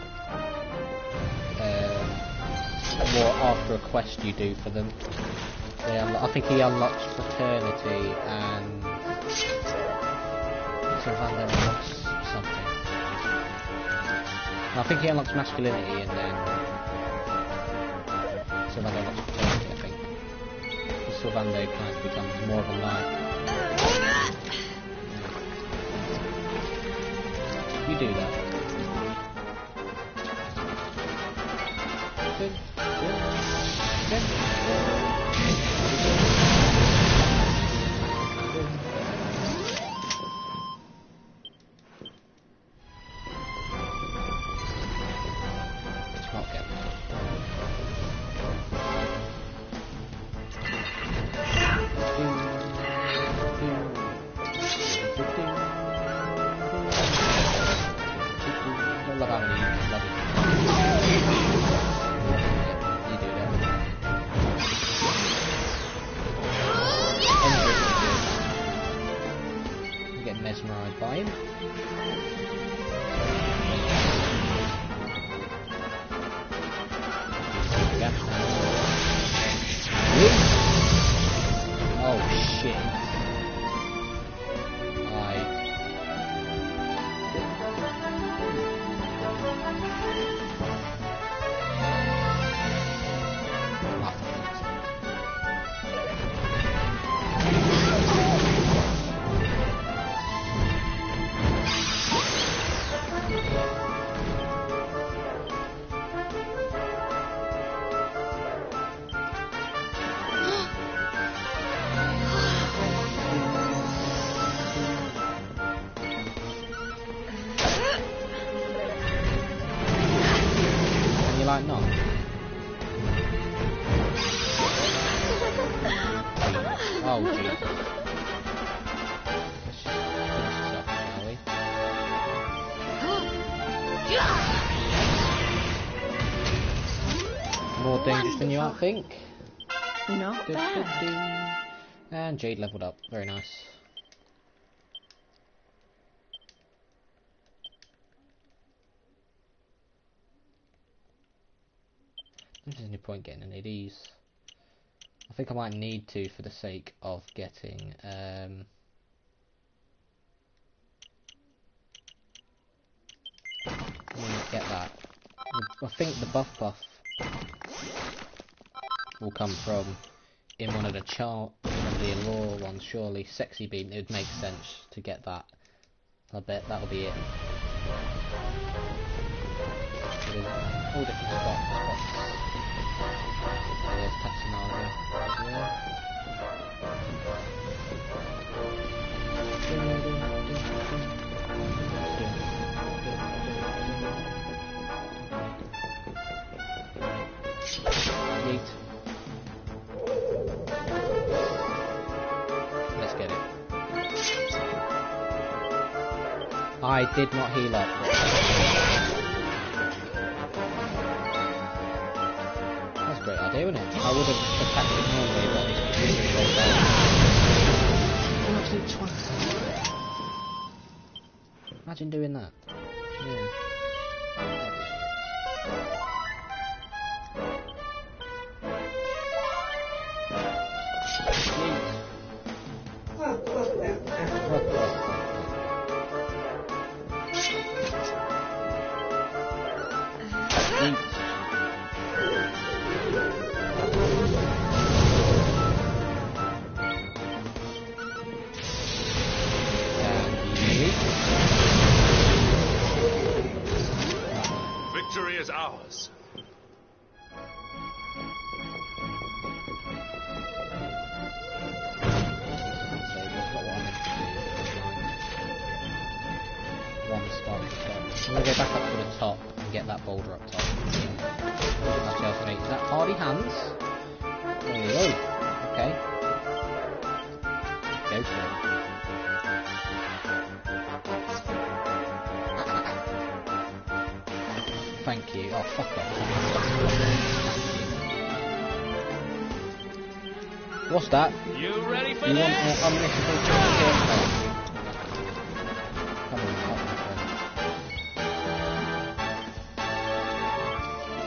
more after a quest you do for them. I think he unlocks Fraternity and Sylvando unlocks something. No, I think he unlocks Masculinity and then Sylvando unlocks Fraternity, I think. Sylvando kind of becomes more of a knight. You do that. Mesmerised by him. Oh shit. Like not. Oh Jesus. Let's just finish this up, shall we? More dangerous than you might think. Not bad. And Jade leveled up. Very nice. There's any point getting any of these. I think I might need to for the sake of getting get that. I think the buff will come from in one of the allure ones, surely. Sexy beam, it would make sense to get that. I bet that'll be it. All different spots. There's Tatsunaga. Yeet. Let's get it. I did not heal up. That's a great idea, isn't it? I would have attacked it normally, but it's really well done. Imagine doing that. Yeah. Victory is ours. I'm going to go back up to the top and get that boulder up top. Much else I need. Is that hardy hands? Oh, okay. Go for it. Thank you. Oh, fuck off. What's that? You ready for you this? Want unmissable here? Come on,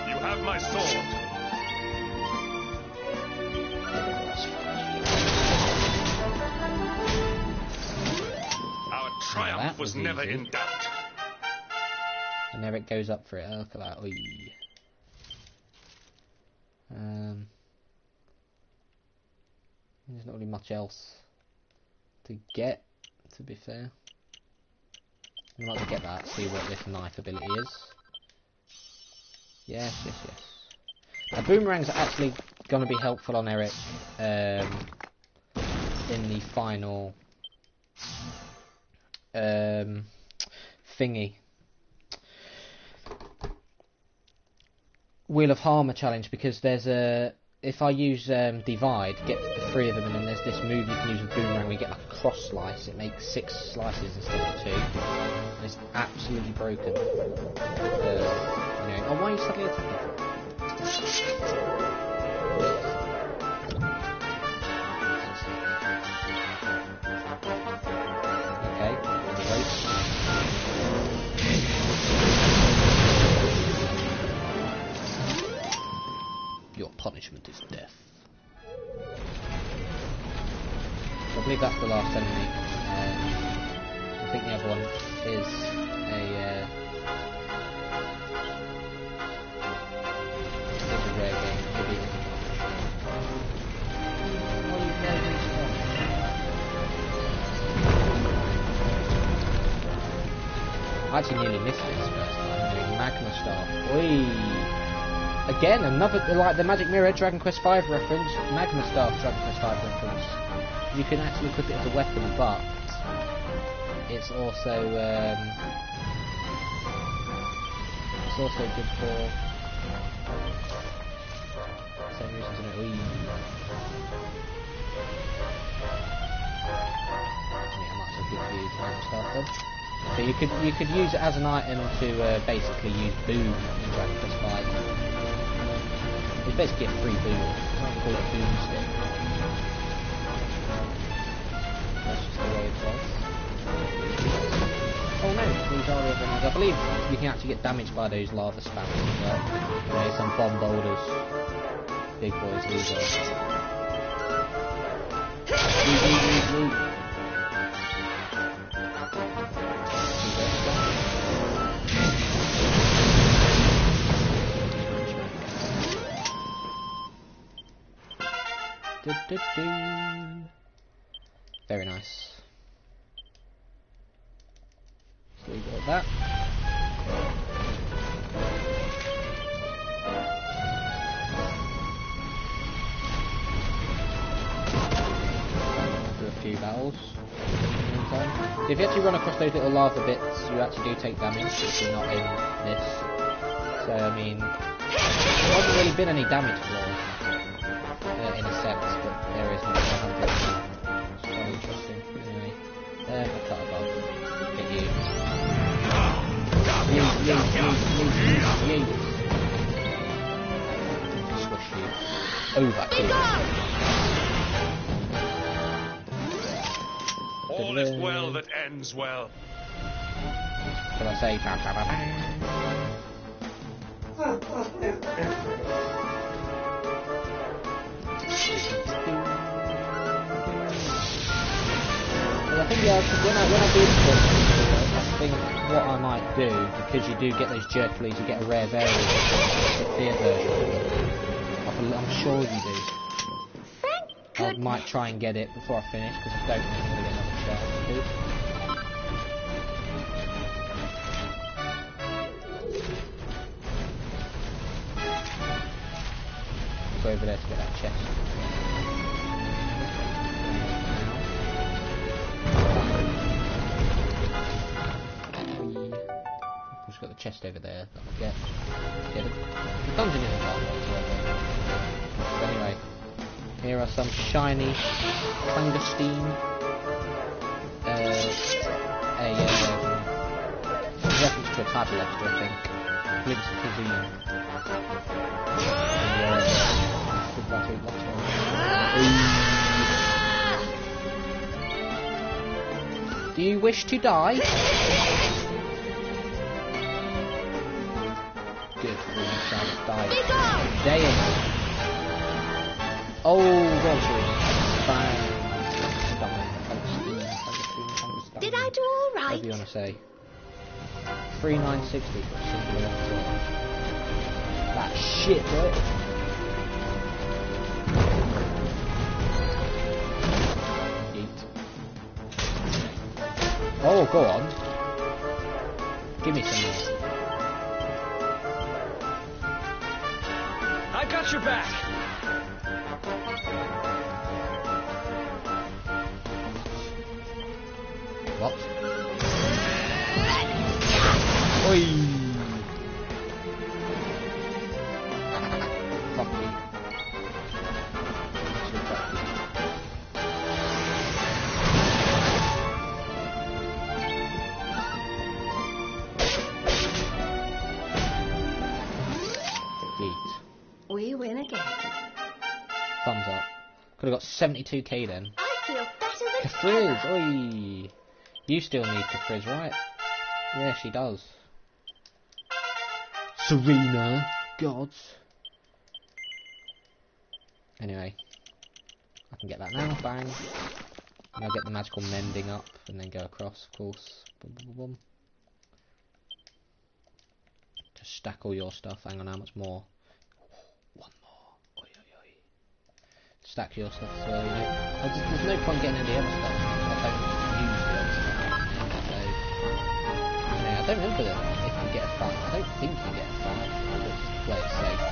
You have my sword. Our triumph was never in doubt. And there it goes up for it. Oh, look at that. Oy. There's not really much else to get, to be fair. I'm not going to get that, see what this knife ability is. Yes. Now, boomerangs are actually going to be helpful on Eric in the final thingy. Wheel of Harmer challenge, because there's a... If I use divide, get the 3 of them, and then there's this move you can use with boomerang where you get like a cross slice. It makes 6 slices instead of 2. And it's absolutely broken. Oh, why are you suddenly attacking? Okay, great. Your punishment is death. So I believe that's the last enemy. I think the other one is a rare game. Maybe. What are you playing from? I actually nearly missed this first time. Doing Magma Star. Oi! Again, another, like the Magic Mirror Dragon Quest V reference, Magma Staff Dragon Quest V reference. You can actually equip it as a weapon, but it's also good for same reasons in it. Yeah, I might as well give you Magma Staff then. So you could use it as an item to basically use boom in Dragon Quest V. It's basically a free boom. I don't call it a boomstick. That's just the way it was. Oh no, these are enemies. I believe you can actually get damaged by those lava spammers as well. You know, some bomb boulders. Big boys, these are. Very nice. So we got that. Do a few battles. If you actually run across those little lava bits, you actually do take damage if you're not in this. So I mean, there hasn't really been any damage floors. In a sense, but there is no 100. It's quite interesting. Anyway, I cut above. Get you. Yeet. Swish you. Overkill. All is well that ends well. Shall I say? Bam, bam, bam, I think when I do this, I think what I might do, because you do get those jerkleys, you get a rare variant, the fear version. I'm sure you do. I might try and get it before I finish, because I don't think I'm going to get another chance to. Go over there to get that chest. Got the chest over there that I'll get. Yeah, the dungeon isn't hard whatsoever. So anyway, here are some shiny clandestine reference to a type of lobster, I think. Blink's cuisine. Do you wish to die? Good, we shall die. Damn. Oh, Roger. Bang. Did I do all right? What do you want to say? 3960 for a single episode. That shit, right? Yeet. Oh, go on. Give me some more. I got your back. What? Oi! Fuck you. We win again. Thumbs up. Could have got 72k then. I feel better than Frizz! Oi! You still need the frizz, right? Yeah, she does. Serena! Gods! Anyway. I can get that now, bang. And I'll get the magical mending up and then go across, of course. Boom, boom, boom, boom. Just stack all your stuff. Hang on, how much more? One more. Oi, oi, oi. Stack your stuff as well, you know. There's no point getting any other stuff. I don't use the other stuff. So, yeah, I don't remember if you get a 5. I don't think you get a 5. I'll just play it safe.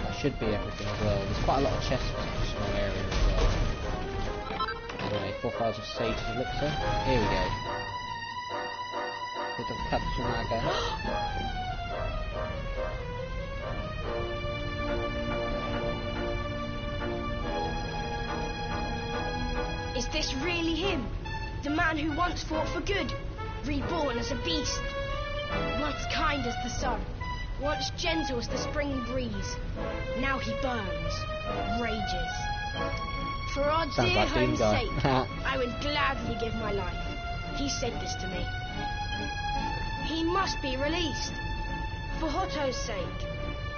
That should be everything as well. There's quite a lot of chests in a small area as well. Anyway, 4 files of Sage Elixir. Here we go. Bit of Katsunaga. Is this really him? The man who once fought for good, reborn as a beast? Once kind as the sun, once gentle as the spring breeze. Now he burns, rages. For our Sounds dear like Doom home's guy. sake, I would gladly give my life. He said this to me. He must be released. For Hotto's sake.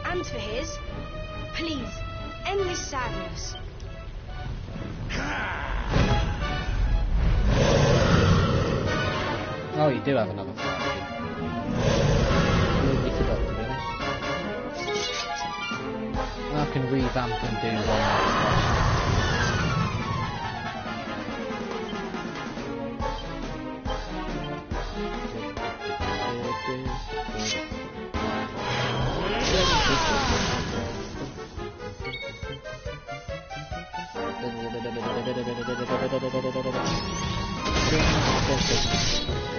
And for his. Please, end this sadness. Oh, you do have another fight. Completely forgot, to be honest. I can revamp and do one last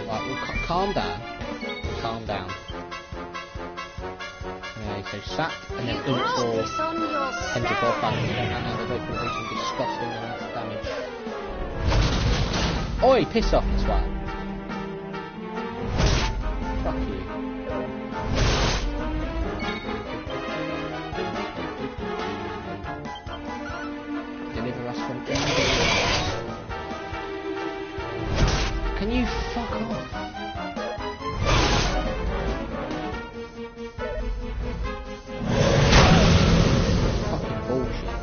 Right, well, calm down. Calm down. Okay, so sap and then You brought for this on yourself. 10 to 4 fast and then the way to do some disgusting amounts of damage. Oi, piss off this one. Fuck you. Deliver us from evil. Can you fuck off? Fucking bullshit.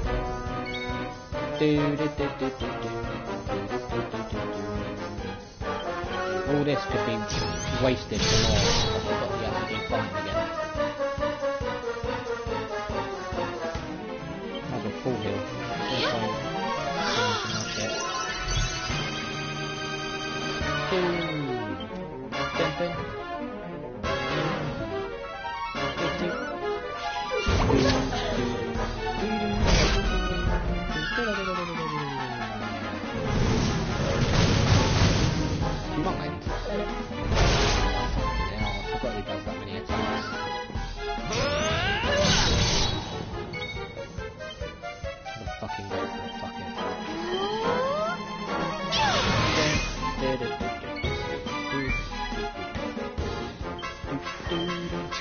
All this could be wasted for more. I forgot we have to do fighting again. That was a full heal. No point doing anything else yet. Mind. Yeah, I forgot he does that many attacks. I'll fucking go for it, fuck it.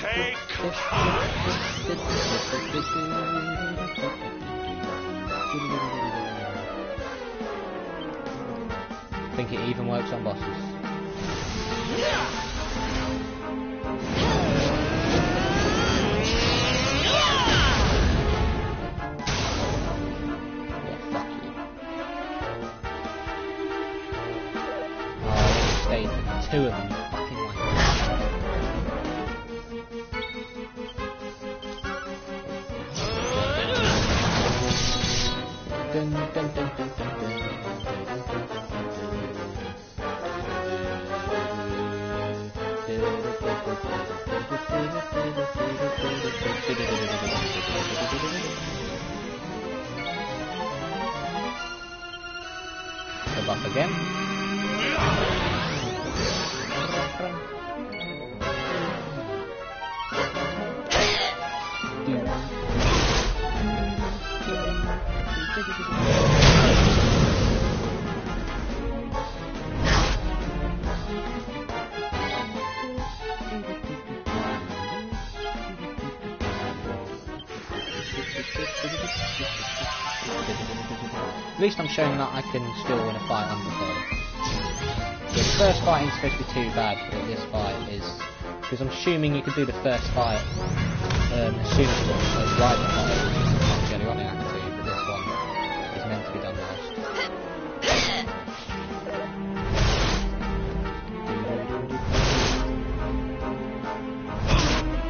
Take I think it even works on bosses. Yeah, fuck you. Oh, I stayed with two of them, you fucking wanker. Dun, dun, dun, dun, dun, dun. The buff again. At least I'm showing that I can still win a fight unprepared. The first fight ain't supposed to be too bad, but this fight is... Because I'm assuming you could do the first fight as soon as you ride the fight. That's the only one I have to do, but this one is meant to be done last.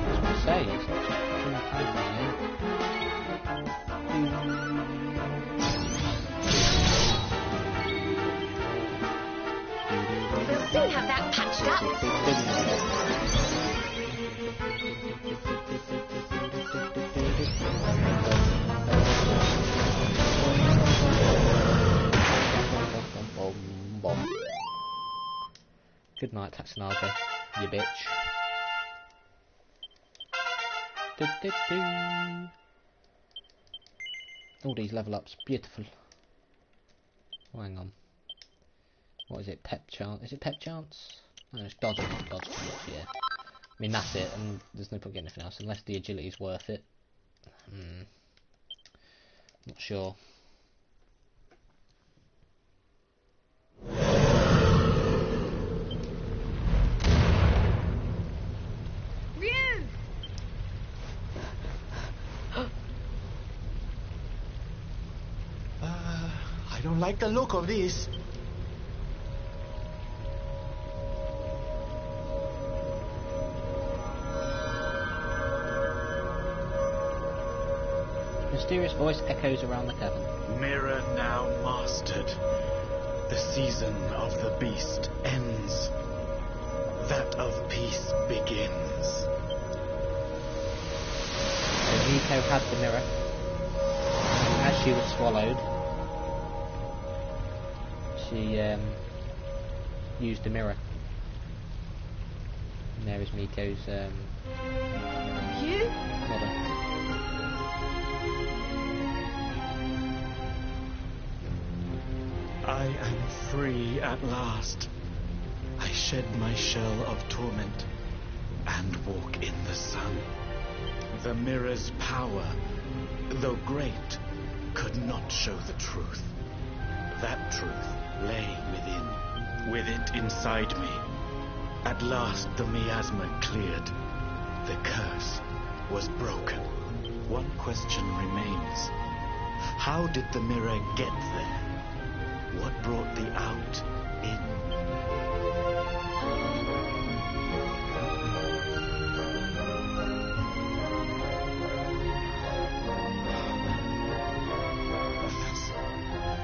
That's what I say, it's not just fucking fancy, yeah? We'll soon have that patched up. Good night, Tatsunaka, you bitch. All these level ups, beautiful. Oh, hang on. What is it? Pep chance? Is it pep chance? No, it's dodge. Dodge, yeah. I mean, that's it, and there's no point getting anything else unless the agility's worth it. Not sure. don't like the look of this. Mysterious voice echoes around the cavern. Mirror now mastered. The season of the beast ends. That of peace begins. So Miko had the mirror. As she was swallowed, she used the mirror. And there is Miko's model. I am free at last. I shed my shell of torment and walk in the sun. The mirror's power, though great, could not show the truth. That truth lay within, with it inside me. At last the miasma cleared. The curse was broken. One question remains. How did the mirror get there? What brought the out in?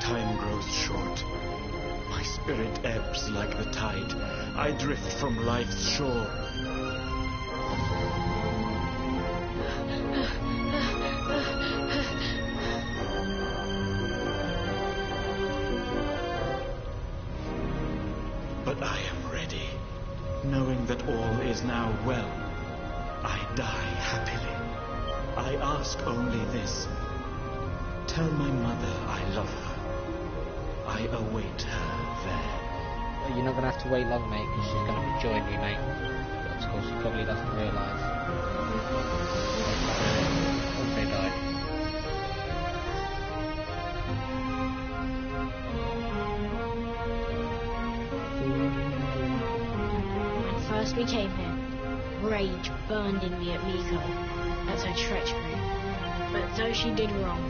Time grows short. My spirit ebbs like the tide. I drift from life's shore. But I am ready, knowing that all is now well. I die happily. I ask only this. Tell my mother I love her. I await her there. Well, you're not going to have to wait long, mate, because she's going to be joining you, mate. But of course, she probably doesn't realise. Andre died. When first we came here, rage burned in me at Miko. That's her treachery. But though she did wrong,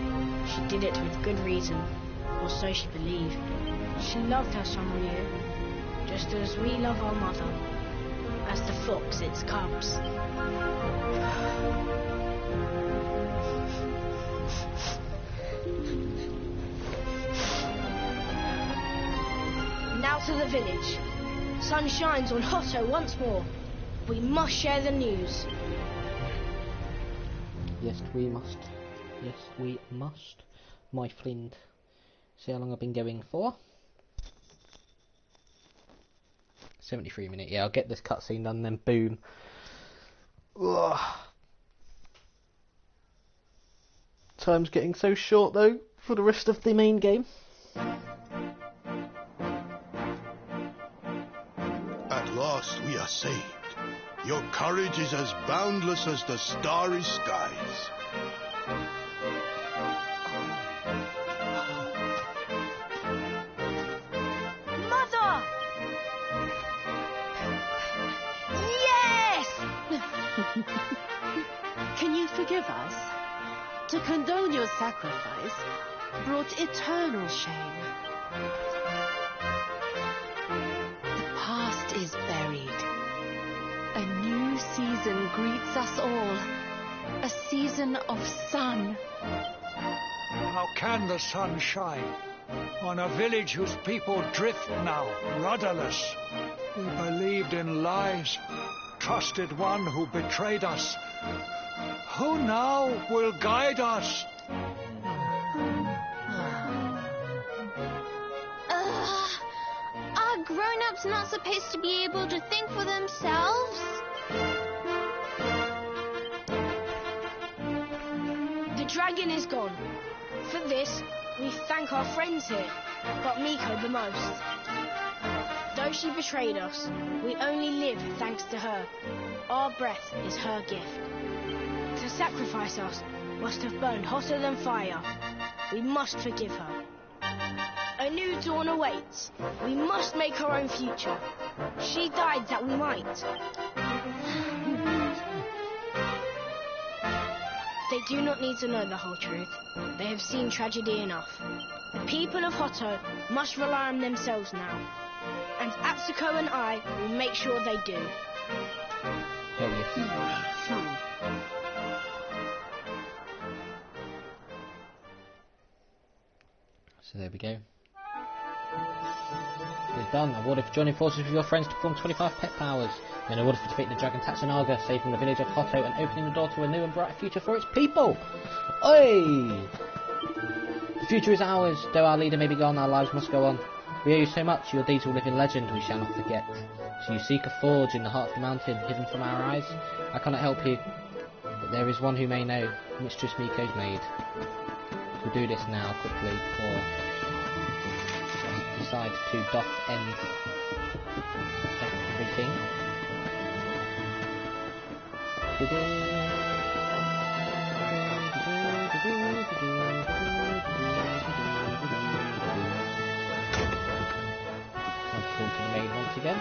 she did it with good reason, or so she believed. She loved her son Ryu, just as we love our mother, as the fox its cubs. Now to the village. Sun shines on Hotto once more. We must share the news. Yes, we must. Yes, we must. My friend. See how long I've been going for? 73 minutes. Yeah, I'll get this cutscene done, then boom. Ugh. Time's getting so short though for the rest of the main game. At last we are saved. Your courage is as boundless as the starry skies. Mother! Yes! Can you forgive us? To condone your sacrifice brought eternal shame. The past is buried. A new season greets us all. A season of sun. How can the sun shine on a village whose people drift now, rudderless? We believed in lies, trusted one who betrayed us. Who now will guide us? Are grown-ups not supposed to be able to think for themselves? The dragon is gone. For this, we thank our friends here, but Miko the most. Though she betrayed us, we only live thanks to her. Our breath is her gift. To sacrifice us must have burned hotter than fire. We must forgive her. A new dawn awaits. We must make our own future. She died that we might. They do not need to know the whole truth. They have seen tragedy enough. The people of Hotto must rely on themselves now. And Atsuko and I will make sure they do. So there we go. It's done. Awarded for joining forces with your friends to perform 25 pet powers. Then awarded for defeating the dragon Tatsunaga, saving the village of Hotto and opening the door to a new and brighter future for its people. Oi! The future is ours. Though our leader may be gone, our lives must go on. We owe you so much. Your deeds will live in legend. We shall not forget. So you seek a forge in the heart of the mountain, hidden from our eyes. I cannot help you, but there is one who may know. Mistress Miko's maid. We'll do this now quickly before I decide to doff end everything. Time to talk to the maid once again.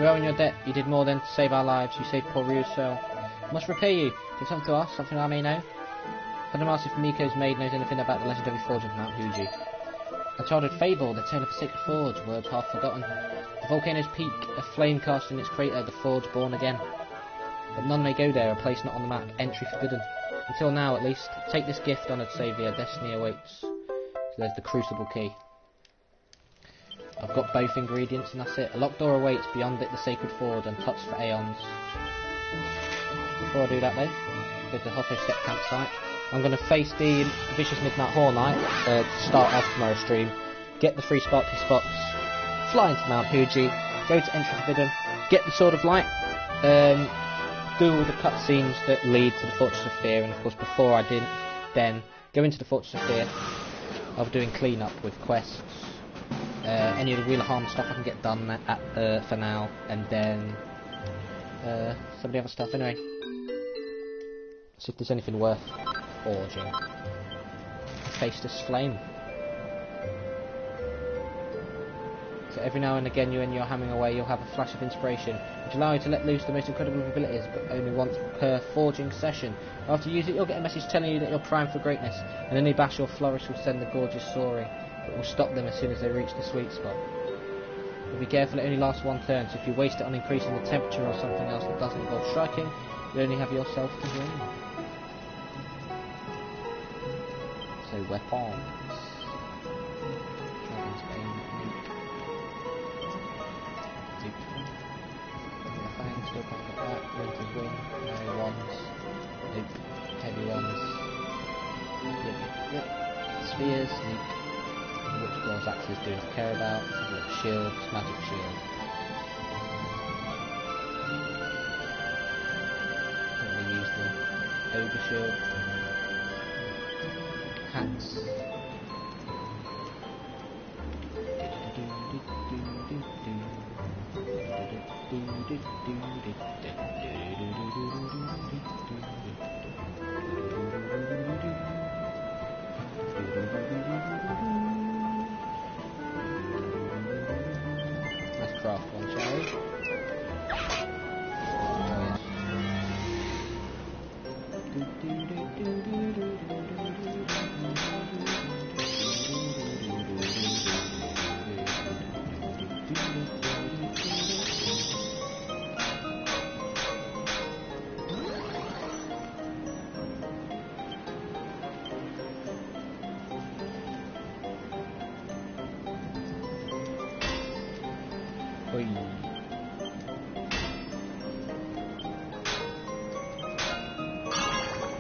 We are in your debt. You did more than to save our lives. You saved poor Ryu's soul. I must repay you. Give something to us, something I may know. But I'm asking if Miko's maid knows anything about the legendary forge of Mount Huji. A childhood fable, the tale of a sacred forge, words half forgotten. The volcano's peak, a flame cast in its crater, the forge born again. But none may go there, a place not on the map, entry forbidden. Until now, at least. Take this gift, honoured saviour, destiny awaits. So there's the crucible key. I've got both ingredients and that's it. A locked door awaits, beyond it the sacred forge, untouched for aeons. Before I do that though, go to the Hotto Step campsite. I'm going to face the Vicious Midnight Hall Knight to start off tomorrow's stream. Get the 3 sparkly spots, fly into Mount Huji, go to Entry Forbidden, get the Sword of Light, do all the cutscenes that lead to the Fortress of Fear, and of course before I didn't then go into the Fortress of Fear, I'll be doing clean-up with quests. Any of the Wheel of Harm stuff I can get done at, for now, and then some of the other stuff anyway. See if there's anything worth forging. Face this flame. So every now and again, when you're hammering away, you'll have a flash of inspiration, which allows you to let loose the most incredible of abilities, but only once per forging session. After you use it, you'll get a message telling you that you're primed for greatness, and any bash or flourish will send the gorgeous soaring, but will stop them as soon as they reach the sweet spot. But be careful, it only lasts 1 turn, so if you waste it on increasing the temperature or something else that doesn't involve striking, you only have yourself to blame. So weapons. Dragon's Bane, nuke. Nuke. The Fang, still can't get that. Winter's Wing, no wands. Nuke. Heavy ones. Yep. Spheres, nuke. Which claws axes do not care about. Shields, magic shield. Don't really use the ogre shield. Hats. Let's craft one, shall we?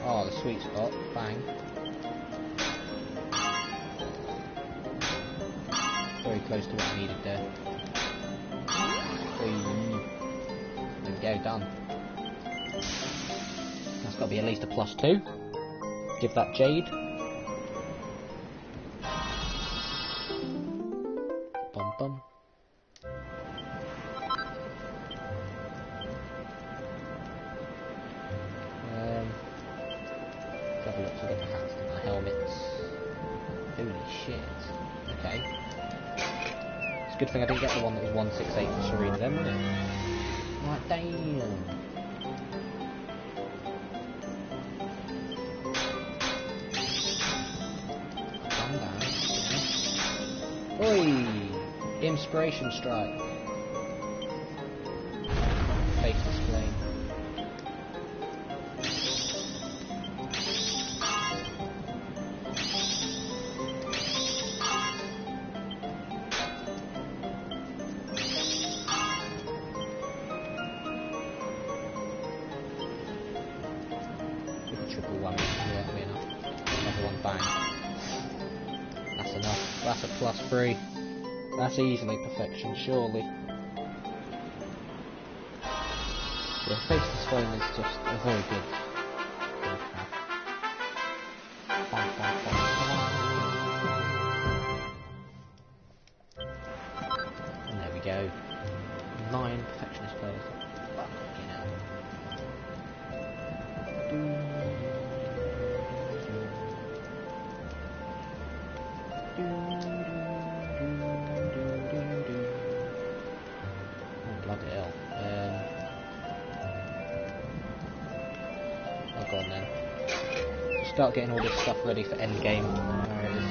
Oh, the sweet spot. Bang. Very close to what I needed there. There we go, done. That's got to be at least a +2. Give that Jade. Bum bum. Let's have a look. So I got the hats, my helmets. Holy shit. Okay. It's a good thing I didn't get the one that was 168 for Serena then, wasn't it? Like, damn. Calm down. Oi! Inspiration strike. Faceless flame. Triple one, yeah, that'll be enough. Another one, bang. That's enough. That's a +3. That's easily perfection, surely. Yeah, Faceless Flame is just a very good have. And there we go. 9 perfectionist players. Fucking hell. Oh, bloody hell. Oh, go on then. Just start getting all this stuff ready for endgame. There it is.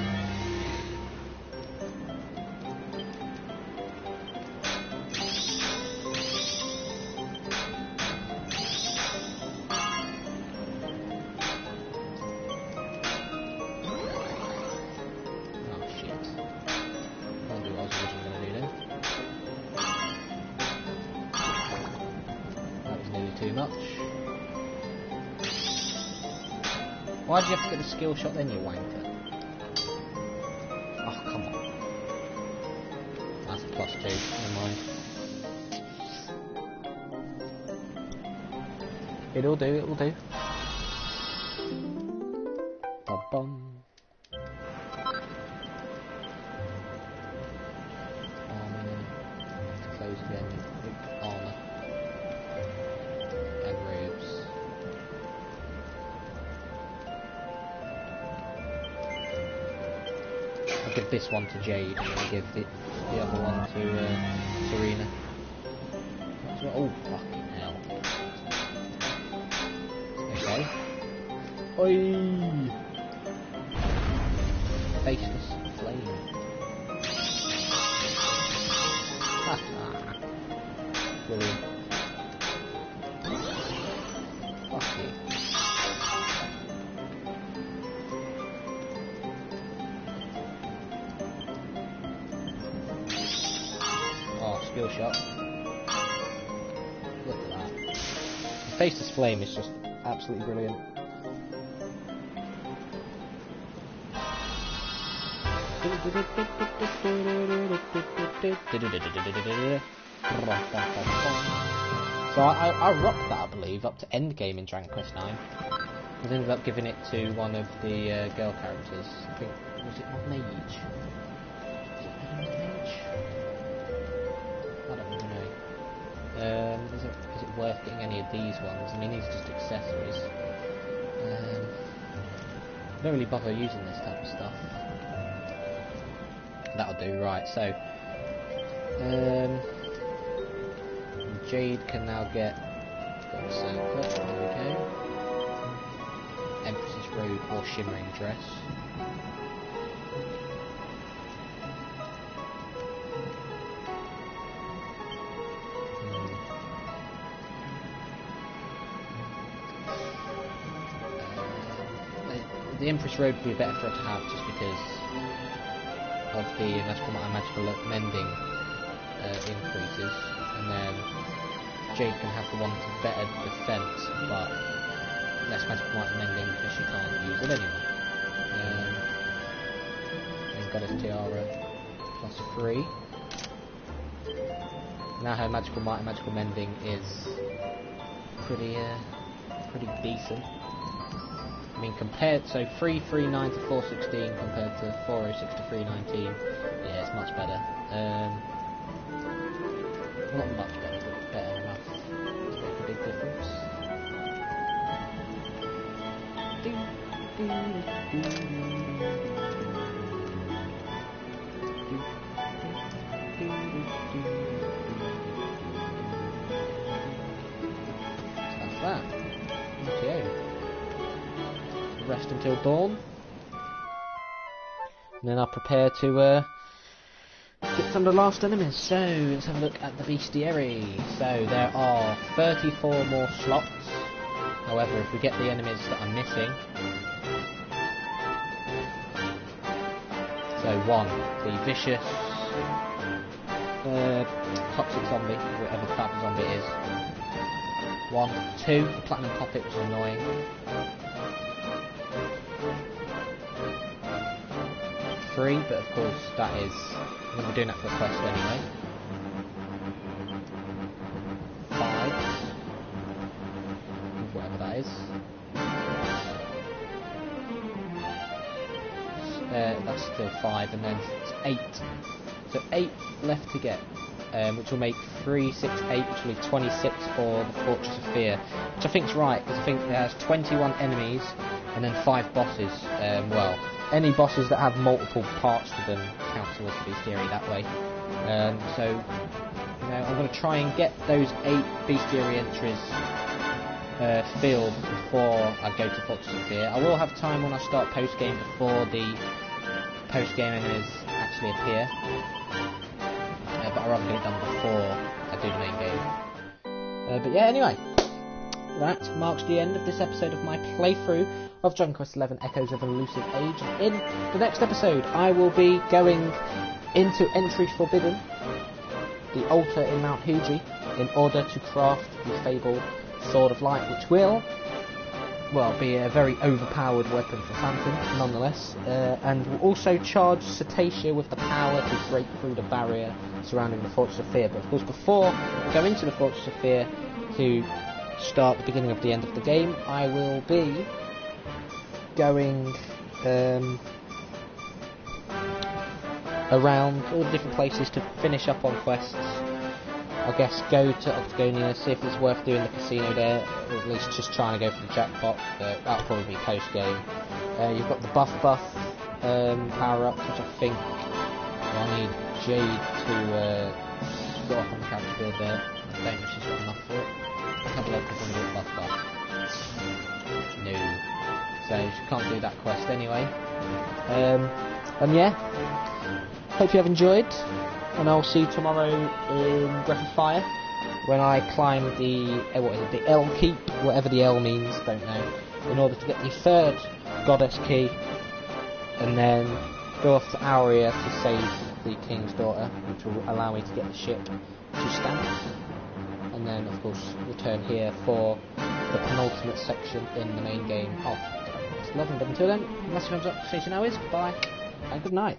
Why did you have to get the skill shot then, you wanker? Oh, come on. That's a +2, never mind. It'll do, it'll do. Ba-bum. Armor. Close again. Armor. And robes. I'll give this one to Jade and then give the other one to Serena. Oh, fucking hell. Okay. Oi! Faceless flame. Brilliant. Fuck you. Skill shot. Look at that. The Faceless Flame is just absolutely brilliant. So I rocked that, I believe, up to endgame in Dragon Quest 9. I ended up giving it to one of the girl characters. I think, was it not Mage? I don't really know. Is it worth getting any of these ones? I mean, these are just accessories. I don't really bother using this type of stuff. That'll do, right, so... Jade can now get... Gold Circlet, there we go. Empress's Robe or Shimmering Dress. The Empress Robe would be better for her to have just because of the magical mending increases, and then Jade can have the one with better defense but less magical mending because she can't use it anyway. Then Goddess Tiara +3. Now her magical might and magical mending is pretty decent. I mean, compared, so 339 to 416 compared to 406 to 319, yeah, it's much better. Not much better, but better enough to make a big difference. Rightio. Rest until dawn. And then I'll prepare to get some of the last enemies. So, let's have a look at the bestiary. So, there are 34 more slots. However, if we get the enemies that are missing... So, 1, the vicious... toxic zombie, whatever type of zombie it is. 1, 2, the platinum puppet, which is annoying. 3, but of course that is... I'm going to be doing that for the quest anyway. 5, whatever that is. That's still 5, and then it's 8. So 8 left to get, which will make 3, 6, 8, which will leave 26 for the Fortress of Fear. Which I think is right, because I think it has 21 enemies and then 5 bosses. Well, any bosses that have multiple parts to them count towards the bestiary that way. So, you know, I'm going to try and get those 8 bestiary entries filled before I go to Fortress of Fear. I will have time when I start post-game before the post-game enemies actually appear. But I'd rather get it done before I do the main game. But yeah, anyway, that marks the end of this episode of my playthrough of Dragon Quest XI Echoes of an Elusive Age. And in the next episode, I will be going into Entry Forbidden, the altar in Mount Huji, in order to craft the fabled Sword of Light, which will, well, be a very overpowered weapon for Phantom, nonetheless, and will also charge Cetacea with the power to break through the barrier surrounding the Fortress of Fear. But of course, before I go into the Fortress of Fear to start the beginning of the end of the game, I will be going around all the different places to finish up on quests. I guess go to Octagonia, see if it's worth doing the casino there, or at least just trying to go for the jackpot. That'll probably be post-game. You've got the buff power-ups, which I think I need Jade to go off on the character build there. I don't know if she's got enough for it. I can't believe I'm going to do buff. No. So she can't do that quest anyway. And yeah, hope you have enjoyed. And I'll see you tomorrow in Breath of Fire when I climb the the L Keep, whatever the L means, don't know, in order to get the 3rd Goddess Key, and then go off to Aurea to save the King's Daughter, which will allow me to get the ship to Stamp, and then of course return here for the penultimate section in the main game of Dragon Quest XI. But until then, massive thumbs up, station hours, goodbye, and good night.